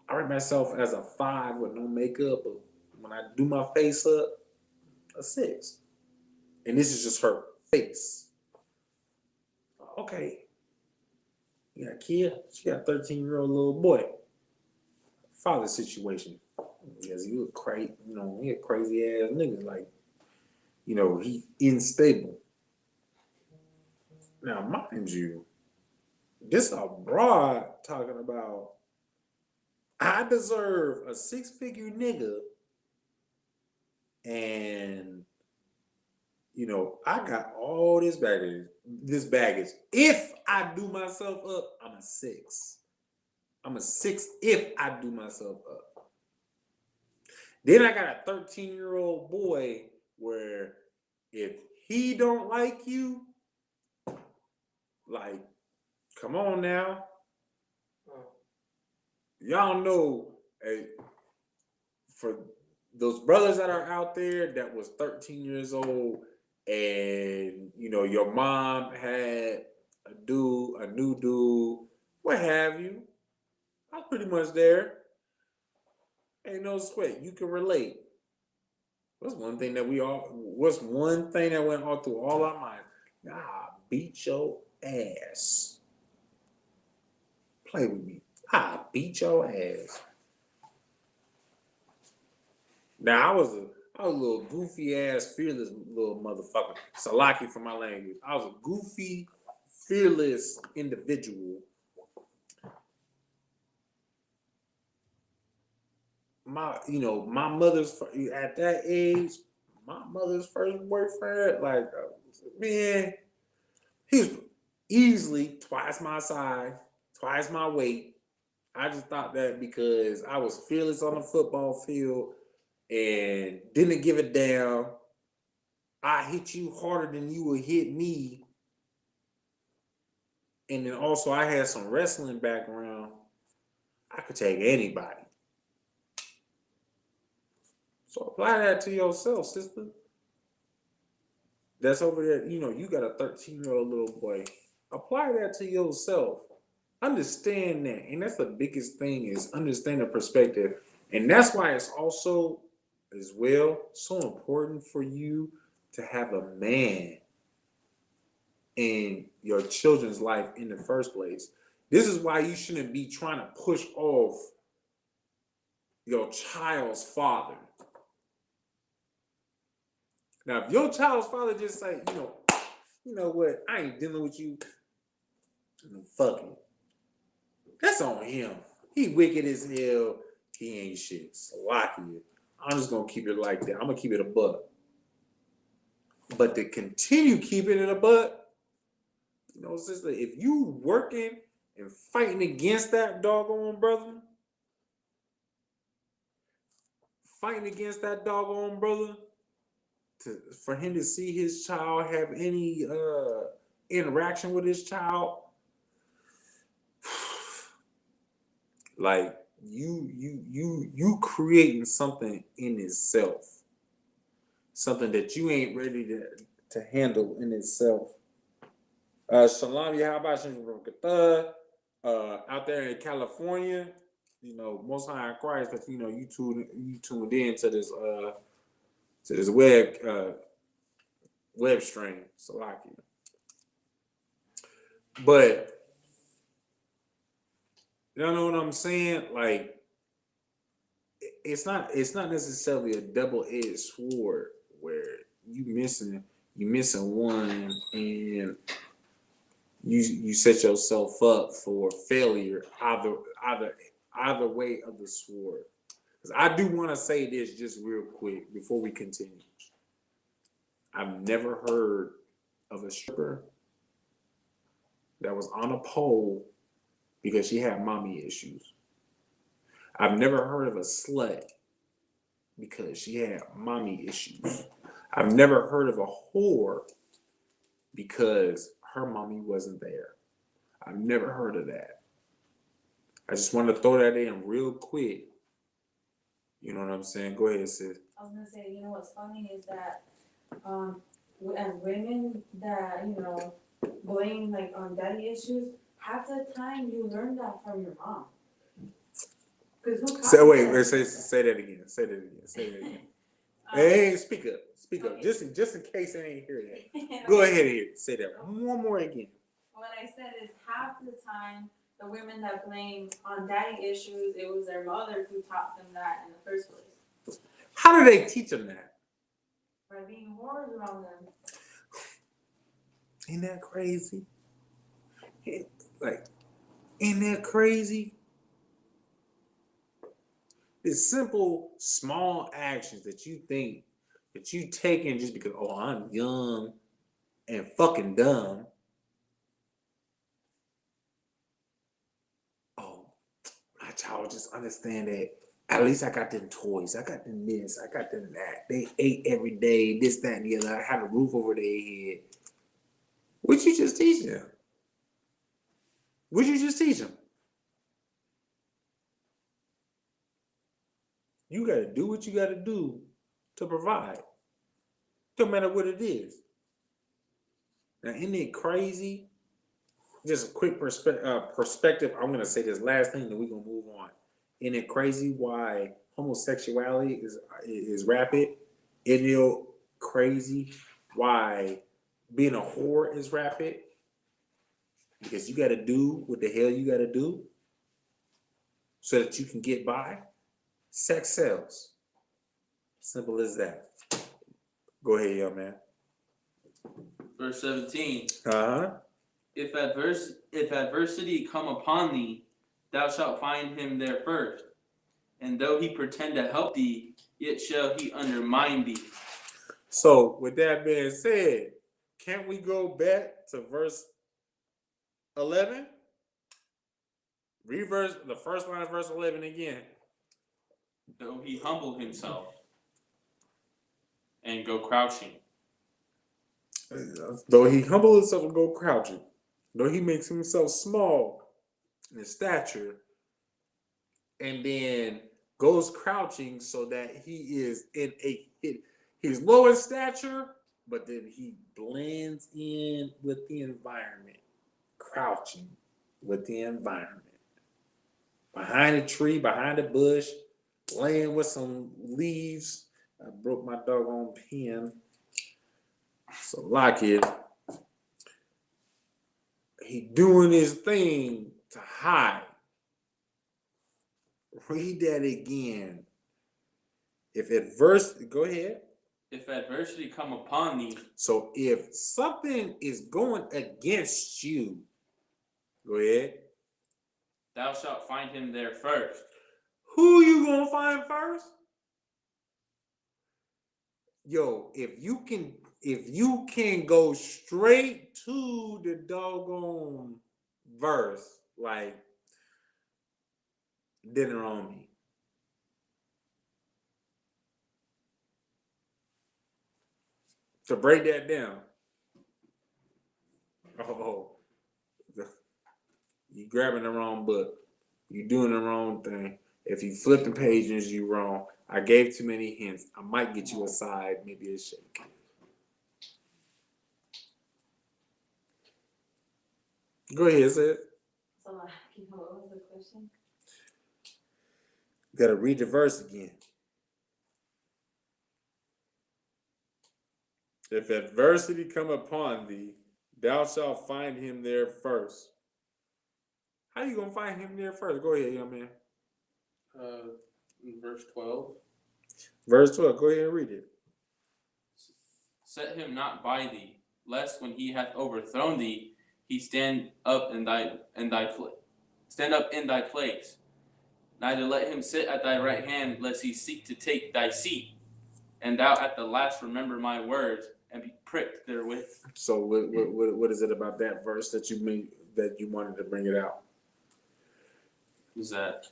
I rate myself as a 5 with no makeup. But when I do my face up, a 6. And this is just her face. Okay. You got a kid? She got a 13-year-old little boy. Father situation. Yes, he was crazy, he a crazy ass nigga. Like, he unstable. Now, mind you, this a broad talking about I deserve a 6-figure nigga, and I got all this baggage. If I do myself up, I'm a 6. I'm a 6 if I do myself up. Then I got a 13-year-old boy where if he don't like you, like, come on now. Y'all know, for those brothers that are out there that was 13 years old and, you know, your mom had a new dude, what have you. I'm pretty much there. Ain't no sweat. You can relate. What's one thing that went all through all our minds? Beat your ass. Play with me. Beat your ass. Now I was a little goofy ass, fearless little motherfucker. Salaki for my language. I was a goofy, fearless individual. My mother's at that age, my mother's first boyfriend, like, man, he was easily twice my size, twice my weight. I just thought that because I was fearless on the football field and didn't give a damn. I hit you harder than you would hit me. And then also I had some wrestling background. I could take anybody. So apply that to yourself, sister. That's over there. You got a 13-year-old little boy. Apply that to yourself. Understand that. And that's the biggest thing, is understand the perspective. And that's why it's also, as well, so important for you to have a man in your children's life in the first place. This is why you shouldn't be trying to push off your child's father. Now, if your child's father just say, you know what, I ain't dealing with you, fuck it. That's on him. He wicked as hell. He ain't shit. Slocky. I'm just gonna keep it like that. I'm gonna keep it a buck. But to continue keeping it a buck, sister, if you working and fighting against that doggone brother, for him to see his child have any interaction with his child, like you creating something in itself, something that you ain't ready to handle in itself. Shalom, how about you from Qatar, out there in California? Most High in Christ, that you tuned in to this web stream, Salaki. But y'all know what I'm saying? Like, it's not necessarily a double-edged sword where you missing one and you set yourself up for failure either way of the sword. Because I do want to say this just real quick before we continue. I've never heard of a stripper that was on a pole because she had mommy issues. I've never heard of a slut because she had mommy issues. I've never heard of a whore because her mommy wasn't there. I've never heard of that. I just want to throw that in real quick. You know what I'm saying? Go ahead, sis. I was gonna say, what's funny is that as women that, blame like on daddy issues, half the time you learn that from your mom. Say that again. Say that again. Hey, speak up. Okay. Just in case I ain't hear that. Okay. Go ahead and say that one more again. What I said is half the time the women that blame on daddy issues, it was their mother who taught them that in the first place. How do they teach them that? By being whores around them. Ain't that crazy? Ain't that crazy? The simple, small actions that you think that you taking just because, I'm young and fucking dumb. Oh, my child just understand that At least I got them toys. I got them this. I got them that. They ate every day, this, that, and the other. I had a roof over their head. What you just teach them? What you just teach them? You got to do what you got to do to provide. Don't matter what it is. Now, isn't it crazy? Just a quick perspective. I'm going to say this last thing, then we're going to move on. Isn't it crazy why homosexuality is rapid? Isn't it crazy why being a whore is rapid? Because you got to do what the hell you got to do so that you can get by. Sex sells. Simple as that. Go ahead, young man. Verse 17. Uh-huh. If adversity come upon thee, thou shalt find him there first. And though he pretend to help thee, yet shall he undermine thee. So, with that being said, can't we go back to verse 11? Reverse the first line of verse 11 again. Though he humble himself and go crouching. Though he humble himself and go crouching. Though he makes himself small in stature and then goes crouching so that he is he's low in stature, but then he blends in with the environment. Crouching with the environment. Behind a tree, behind a bush, laying with some leaves. I broke my doggone pen. So lock it. He doing his thing to hide. Read that again. Go ahead. If adversity come upon thee. So if something is going against you, go ahead. Thou shalt find him there first. Who you gonna find first? Yo, if you can go straight to the doggone verse, like dinner on me. To break that down. Oh, you grabbing the wrong book. You doing the wrong thing. If you flip the pages, you wrong. I gave too many hints. I might get you a side, maybe a shake. Go ahead, say it. So like, what was the question? You gotta read the verse again. If adversity come upon thee, thou shalt find him there first. How you gonna find him there first? Go ahead, young man. Verse 12. Verse 12. Go ahead and read it. Set him not by thee, lest when he hath overthrown thee, he stand up in thy place. Neither let him sit at thy right hand, lest he seek to take thy seat. And thou at the last remember my words, and be pricked therewith. So what is it about that verse that you wanted to bring it out? Is that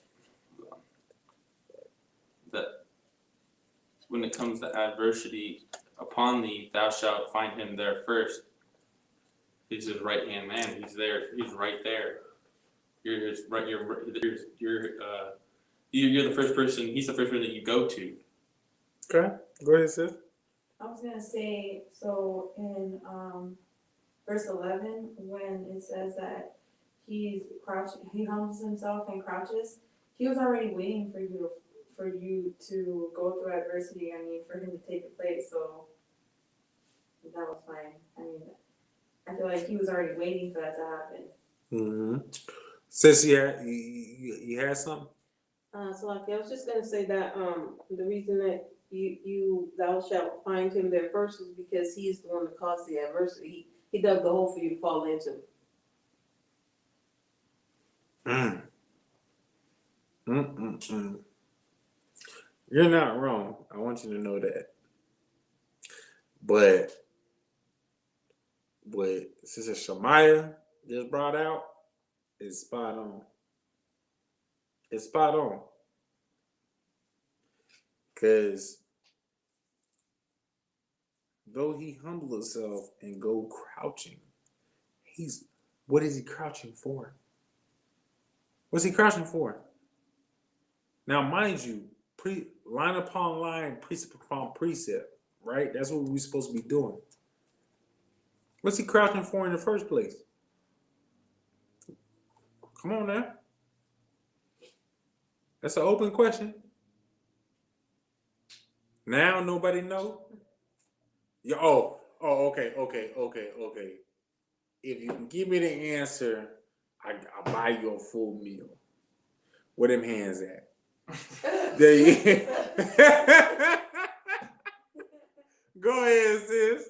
when it comes to adversity upon thee, thou shalt find him there first. He's his right hand man. He's there. He's right there. You're his right. You're the first person. He's the first person that you go to. Okay, go ahead, sis. I was gonna say, so in verse 11, when it says that he humbles himself and crouches, he was already waiting for you to go through adversity. I mean, for him to take your place. So that was fine. I mean, I feel like he was already waiting for that to happen. Mm-hmm. Sis, you had something? So like I was just gonna say that the reason that thou shalt find him there first is because he's the one that caused the adversity. He dug the hole for you to fall into. You're not wrong. I want you to know that. But what Sister Shemaiah just brought out is spot on. It's spot on. Because though he humble himself and go crouching, what is he crouching for? What's he crouching for? Now, mind you, line upon line, precept upon precept, right? That's what we're supposed to be doing. What's he crouching for in the first place? Come on now. That's an open question. Now nobody know. Yeah. Okay. If you can give me the answer, I'll buy you a full meal. Where them hands at? There you Go ahead, sis.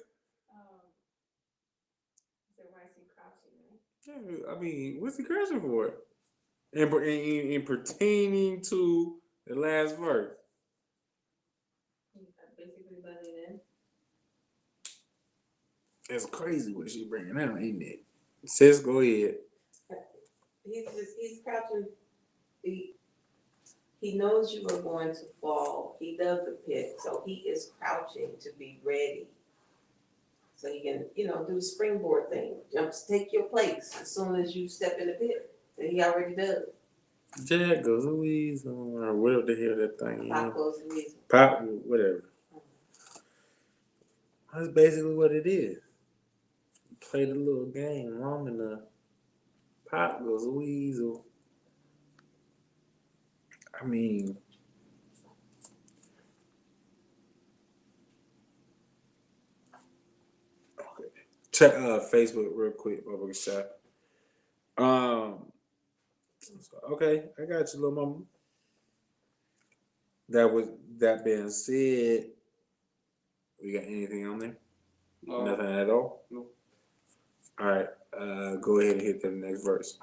So why is he crouching, right? Yeah, I mean, what's he crouching for? In pertaining to the last verse. He's basically butting in. It's crazy what she bringing out, ain't it? Sis, go ahead. He's crouching. He knows you are going to fall. He does the pit, so he is crouching to be ready. So he can, do the springboard thing. Jumps, take your place as soon as you step in the pit. That he already does. Jack goes Louise or whatever the hell that thing Pop is. goes Louise. Pop, whatever. That's basically what it is. You play the little game long enough. Pop goes Weasel. I mean, okay. Check Facebook real quick, Bubba Shot. Okay, I got you, little mama. That being said, we got anything on there? Nothing at all? No. All right, go ahead and hit the next verse.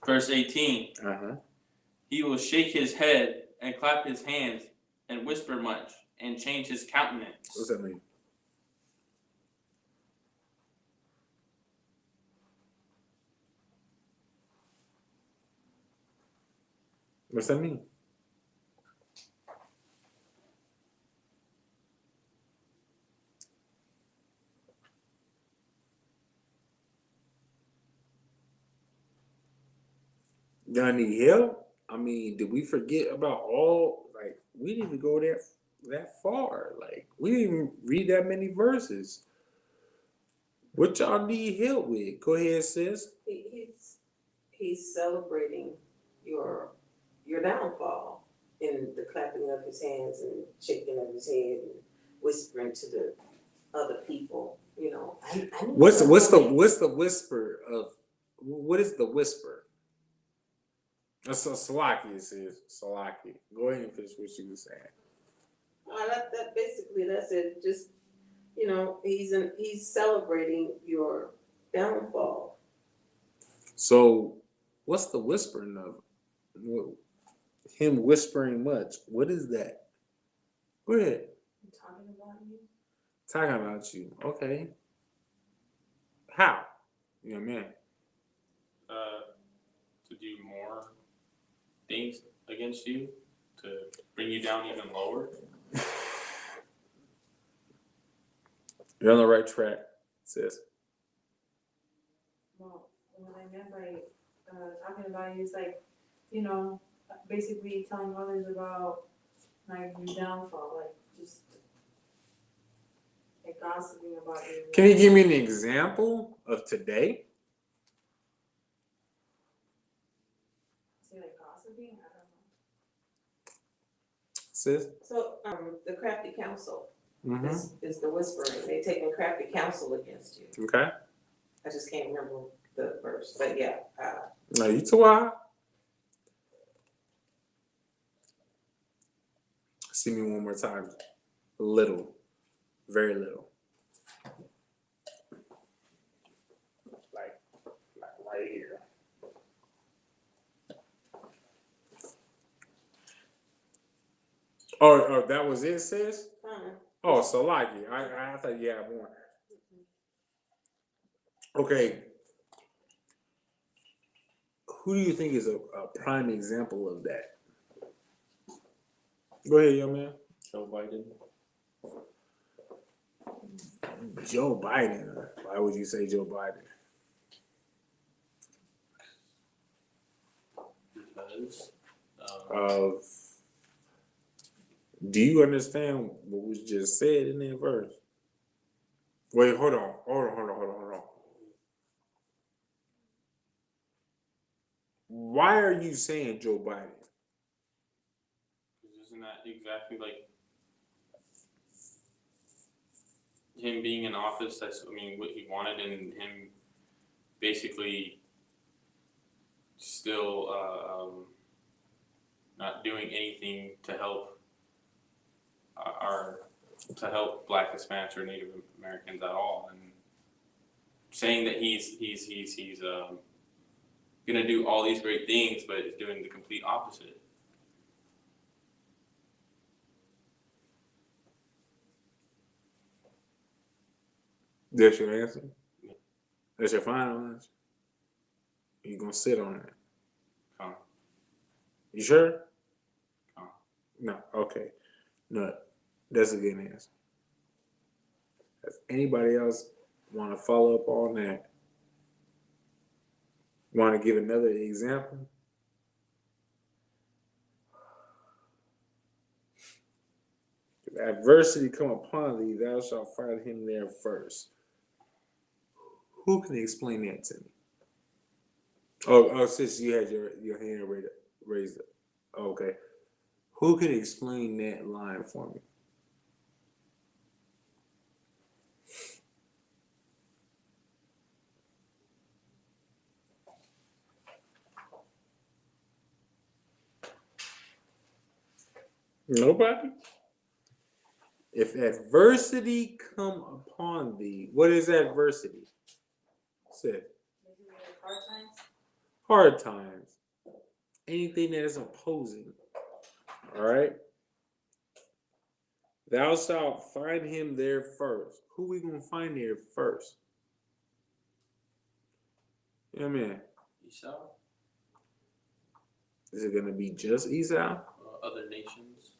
Verse 18. Uh-huh. He will shake his head and clap his hands and whisper much and change his countenance. What's that mean? What's that mean? Y'all need help? I mean, did we forget about we didn't even go that far. Like, we didn't even read that many verses. What y'all need help with? Go ahead, sis. He's celebrating your downfall in the clapping of his hands and shaking of his head and whispering to the other people. What's the whisper of? What is the whisper? That's Salaki. It says Salaki. Go ahead and finish what you were saying. That basically that's it. Just he's celebrating your downfall. So, what's the whispering of? Him whispering much. What is that? Go ahead. I'm talking about you. Talking about you. Okay. How? You know what I mean? To do more things against you, to bring you down even lower. You're on the right track, sis. Well, what I meant by talking about you is like, basically telling others about like your downfall, like just like gossiping about you. Can you give me an example of today? Say like gossiping? I don't know. Sis? So the crafty counsel Mm-hmm. is the whispering. They taking crafty counsel against you. Okay. I just can't remember the verse, but yeah. No, you too wild. See me one more time. Little. Very little. Like right here. Oh, that was it, sis? Oh, so like it. I thought you had more. Okay. Who do you think is a prime example of that? Go ahead, young man. Joe Biden. Joe Biden. Why would you say Joe Biden? Because Of do you understand what was just said in that verse? Wait, hold on. Why are you saying Joe Biden? isn't that exactly like him being in office? That's what he wanted, and him basically still not doing anything to help Black, Hispanics, or Native Americans at all, and saying that he's gonna do all these great things, but is doing the complete opposite. That's your answer? Yeah. That's your final answer? You gonna sit on that? Huh. You sure? Huh. No. Okay. No. That's a good answer. Does anybody else want to follow up on that? Want to give another example? If adversity come upon thee, thou shalt find him there first. Who can explain that to me? Oh, sis, you had your hand raised up. Okay. Who can explain that line for me? Nobody? If adversity come upon thee, what is adversity? Say Hard times. hard times. Anything that is opposing. All right. Thou shalt find him there first. Who we gonna find there first? Yeah, man. Esau, Is it gonna be just Esau? other nations.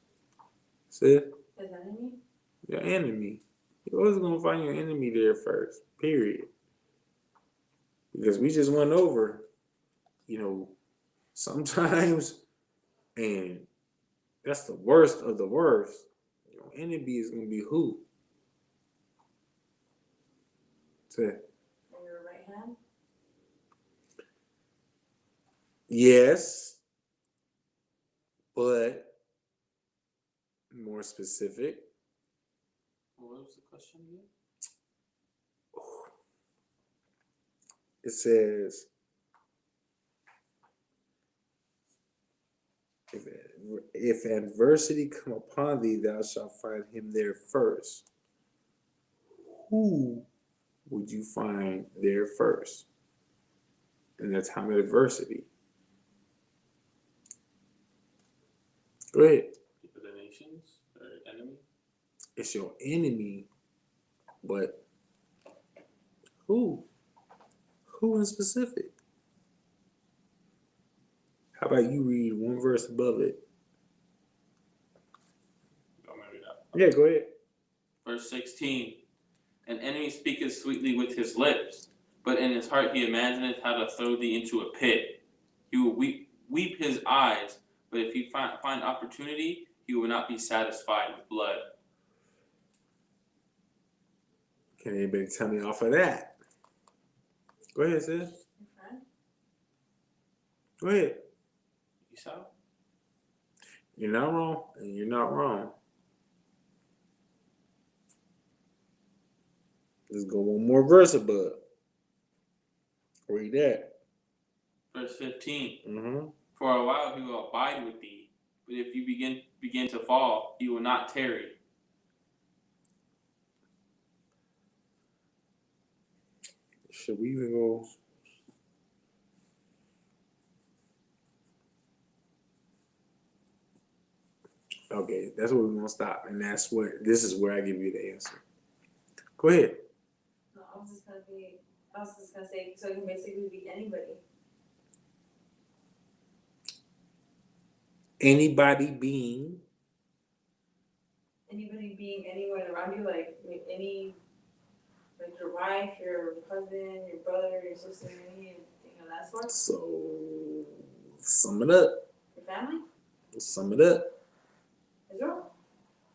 See, His enemy. your enemy. You're always gonna find your enemy there first. Period. Because we just went over, sometimes, and that's the worst of the worst. Your enemy is gonna be who? Say, Your right hand. yes, but more specific. What was the question again? It says, if adversity come upon thee, thou shalt find him there first. Who would you find there first in the time of adversity? Go ahead. The nations or enemy? It's your enemy, but who? Who in specific? How about you read one verse above it? Yeah, go ahead. Verse 16. An enemy speaketh sweetly with his lips, but in his heart he imagineth how to throw thee into a pit. He will weep his eyes, but if he find opportunity, he will not be satisfied with blood. Can anybody tell me off of that? Go ahead, sis. Your friend. Go ahead. Esau? You're not wrong, and you're not wrong. Let's go one more verse above. Read that. Verse 15. Mm-hmm. For a while he will abide with thee, but if you begin to fall, he will not tarry. Should we even go? Okay, that's where we're gonna stop, and this is where I give you the answer. Go ahead. No, I was just gonna say, so it can basically be anybody. Anybody being anybody being anywhere around you, like any, like your wife, your husband, your brother, your sister, anything of that sort? So, sum it up. Your family? Sum it up. Israel?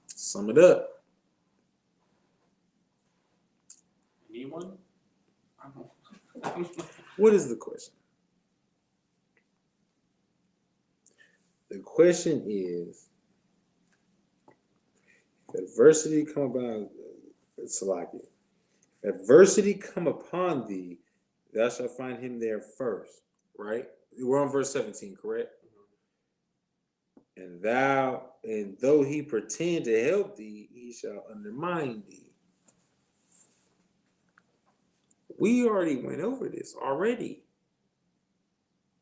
Sum it up. Anyone? I don't know. What is the question? The question is, if adversity come about, Salaki, if adversity come upon thee, thou shalt find him there first, right? We're on verse 17, correct? And though he pretend to help thee, he shall undermine thee. We already went over this already.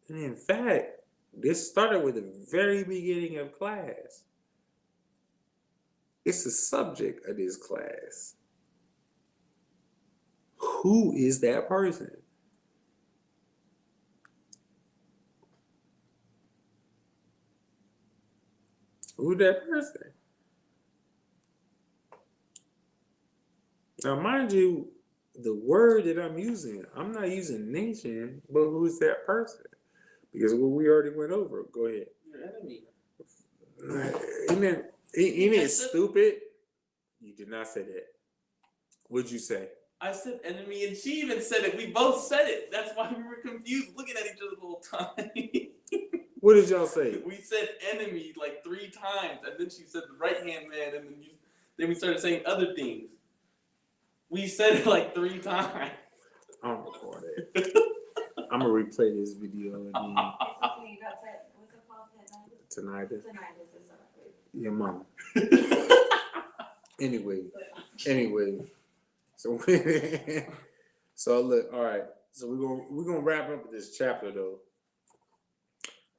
And in fact, this started with the very beginning of class. It's the subject of this class. Who is that person? Who's that person? Now, mind you, the word that I'm using, I'm not using nation, but who's that person? Because what we already went over. Go ahead. Your enemy. Ain't it stupid? You did not say that. What'd you say? I said enemy, and she even said it. We both said it. That's why we were confused, looking at each other the whole time. What did y'all say? We said enemy like 3 times, and then she said the right-hand man, and then we started saying other things. We said it like 3 times. I'm gonna record it. I'm gonna replay this video again It's okay, you got that, what's it called, tonight. tonight is a Your mom. Anyway. So look, all right. So we're gonna wrap up this chapter though.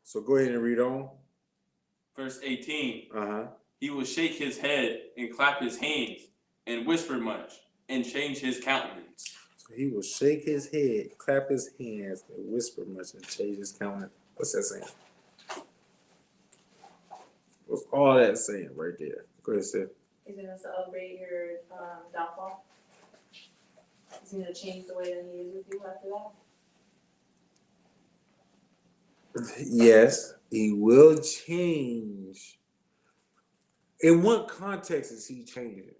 So go ahead and read on. Verse 18. Uh-huh. He will shake his head and clap his hands and whisper much and change his countenance. So he will shake his head, clap his hands, and whisper much and change his countenance. What's that saying? What's all that saying right there? Go ahead, Sid. He's gonna celebrate your downfall. He's gonna change the way that he is with you after that. Yes, he will change. In what context is he changing?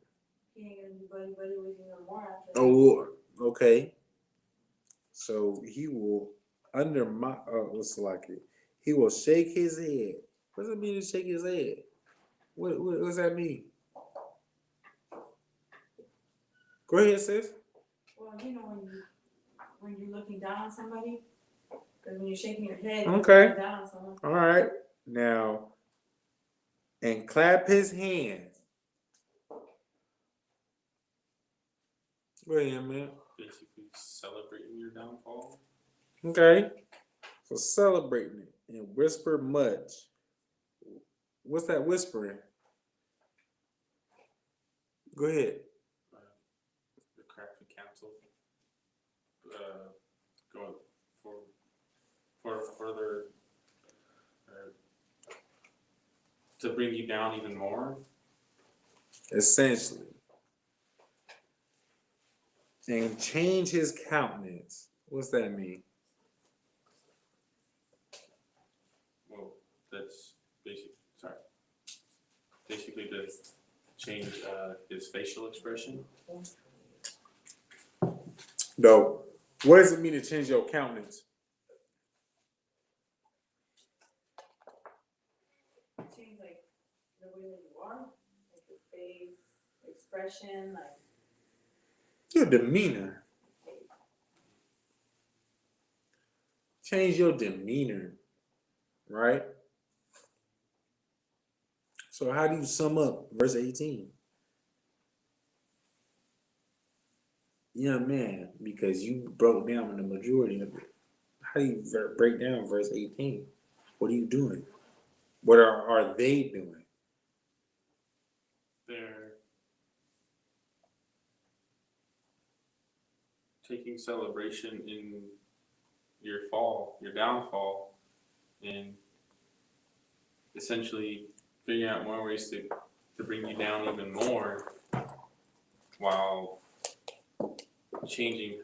He ain't gonna be buddy with you no more after that. Oh, okay. So he will undermine. What's like it? He will shake his head. What does it mean to shake his head? What does that mean? Go ahead, sis. Well, you know when you're looking down on somebody, because when you're shaking your head, Okay. you're looking down on someone. All right. Now, and clap his hands. Go ahead, man. Basically celebrating your downfall. Okay. So celebrating it and whisper much. What's that whispering? Go ahead. The crafty counsel. Going for further to bring you down even more. Essentially. And change his countenance. What's that mean? Well, that's basically to change his facial expression. No. What does it mean to change your countenance? Change like the way that you are, like your face, expression, like Your demeanor. Change your demeanor. Right? So how do you sum up verse 18? Young man, because you broke down the majority of it. How do you break down verse 18? What are you doing? What are they doing? They're taking celebration in your fall, your downfall, and essentially figuring out more ways to to bring you down even more while changing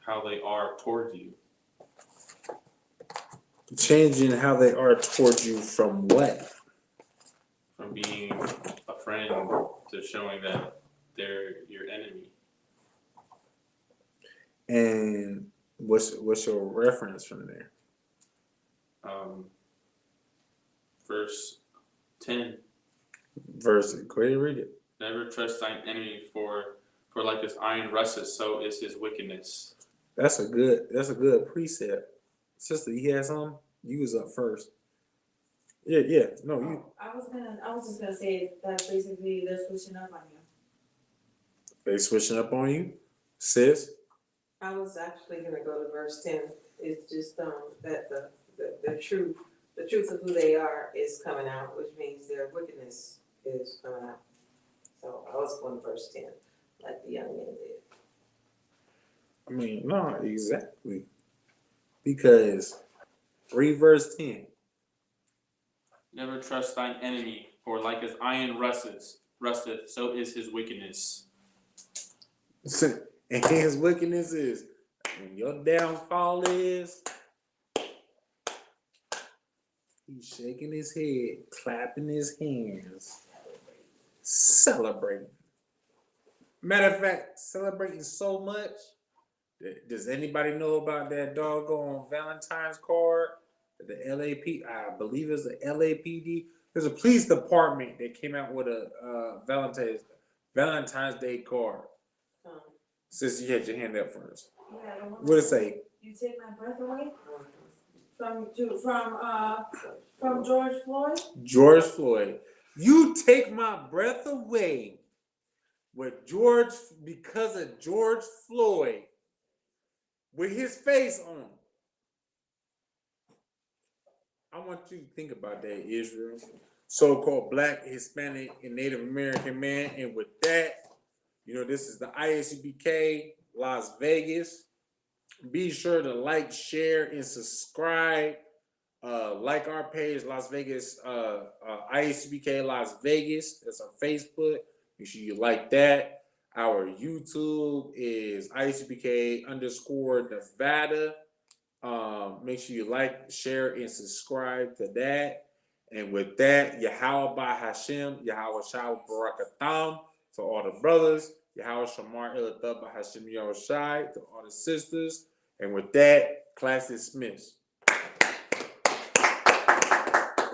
how they are towards you. Changing how they are towards you from what? From being a friend to showing that they're your enemy. And what's your reference from there? Verse 10. Verse, go ahead and read it. Never trust thine enemy, for like as iron rusteth, so is his wickedness. That's a good precept. Sister, you had some? You was up first. Yeah. No, you. I was just gonna say that basically they're switching up on you. They switching up on you, sis. I was actually gonna go to verse 10. It's just that the truth of who they are is coming out, which means their wickedness is coming out. So I was going to verse 10, like the young man did. I mean, no, exactly. Because read verse 10. Never trust thine enemy, for like as iron rusteth, so is his wickedness. And his wickedness is when your downfall is he's shaking his head, clapping his hands, celebrating. Matter of fact, celebrating so much. Does anybody know about that doggone Valentine's card? The LAP, I believe it's the LAPD. There's a police department that came out with a Valentine's Day card. Since you had your hand up first, Yeah, the one what it say? You take my breath away from George Floyd. George Floyd, you take my breath away with George because of George Floyd with his face on. I want you to think about that, Israel. So-called Black, Hispanic, and Native American man. And with that, this is the ISUPK Las Vegas. Be sure to like, share, and subscribe. Like our page, Las Vegas, ISUPK Las Vegas. That's our Facebook. Make sure you like that. Our YouTube is ISUPK_Nevada. Make sure you like, share, and subscribe to that. And with that, Yahweh by Hashem, Yahweh Shai Barakatham to all the brothers, Yahweh Shamar Ilathah by Hashem Yahushai to all the sisters. And with that, class dismissed.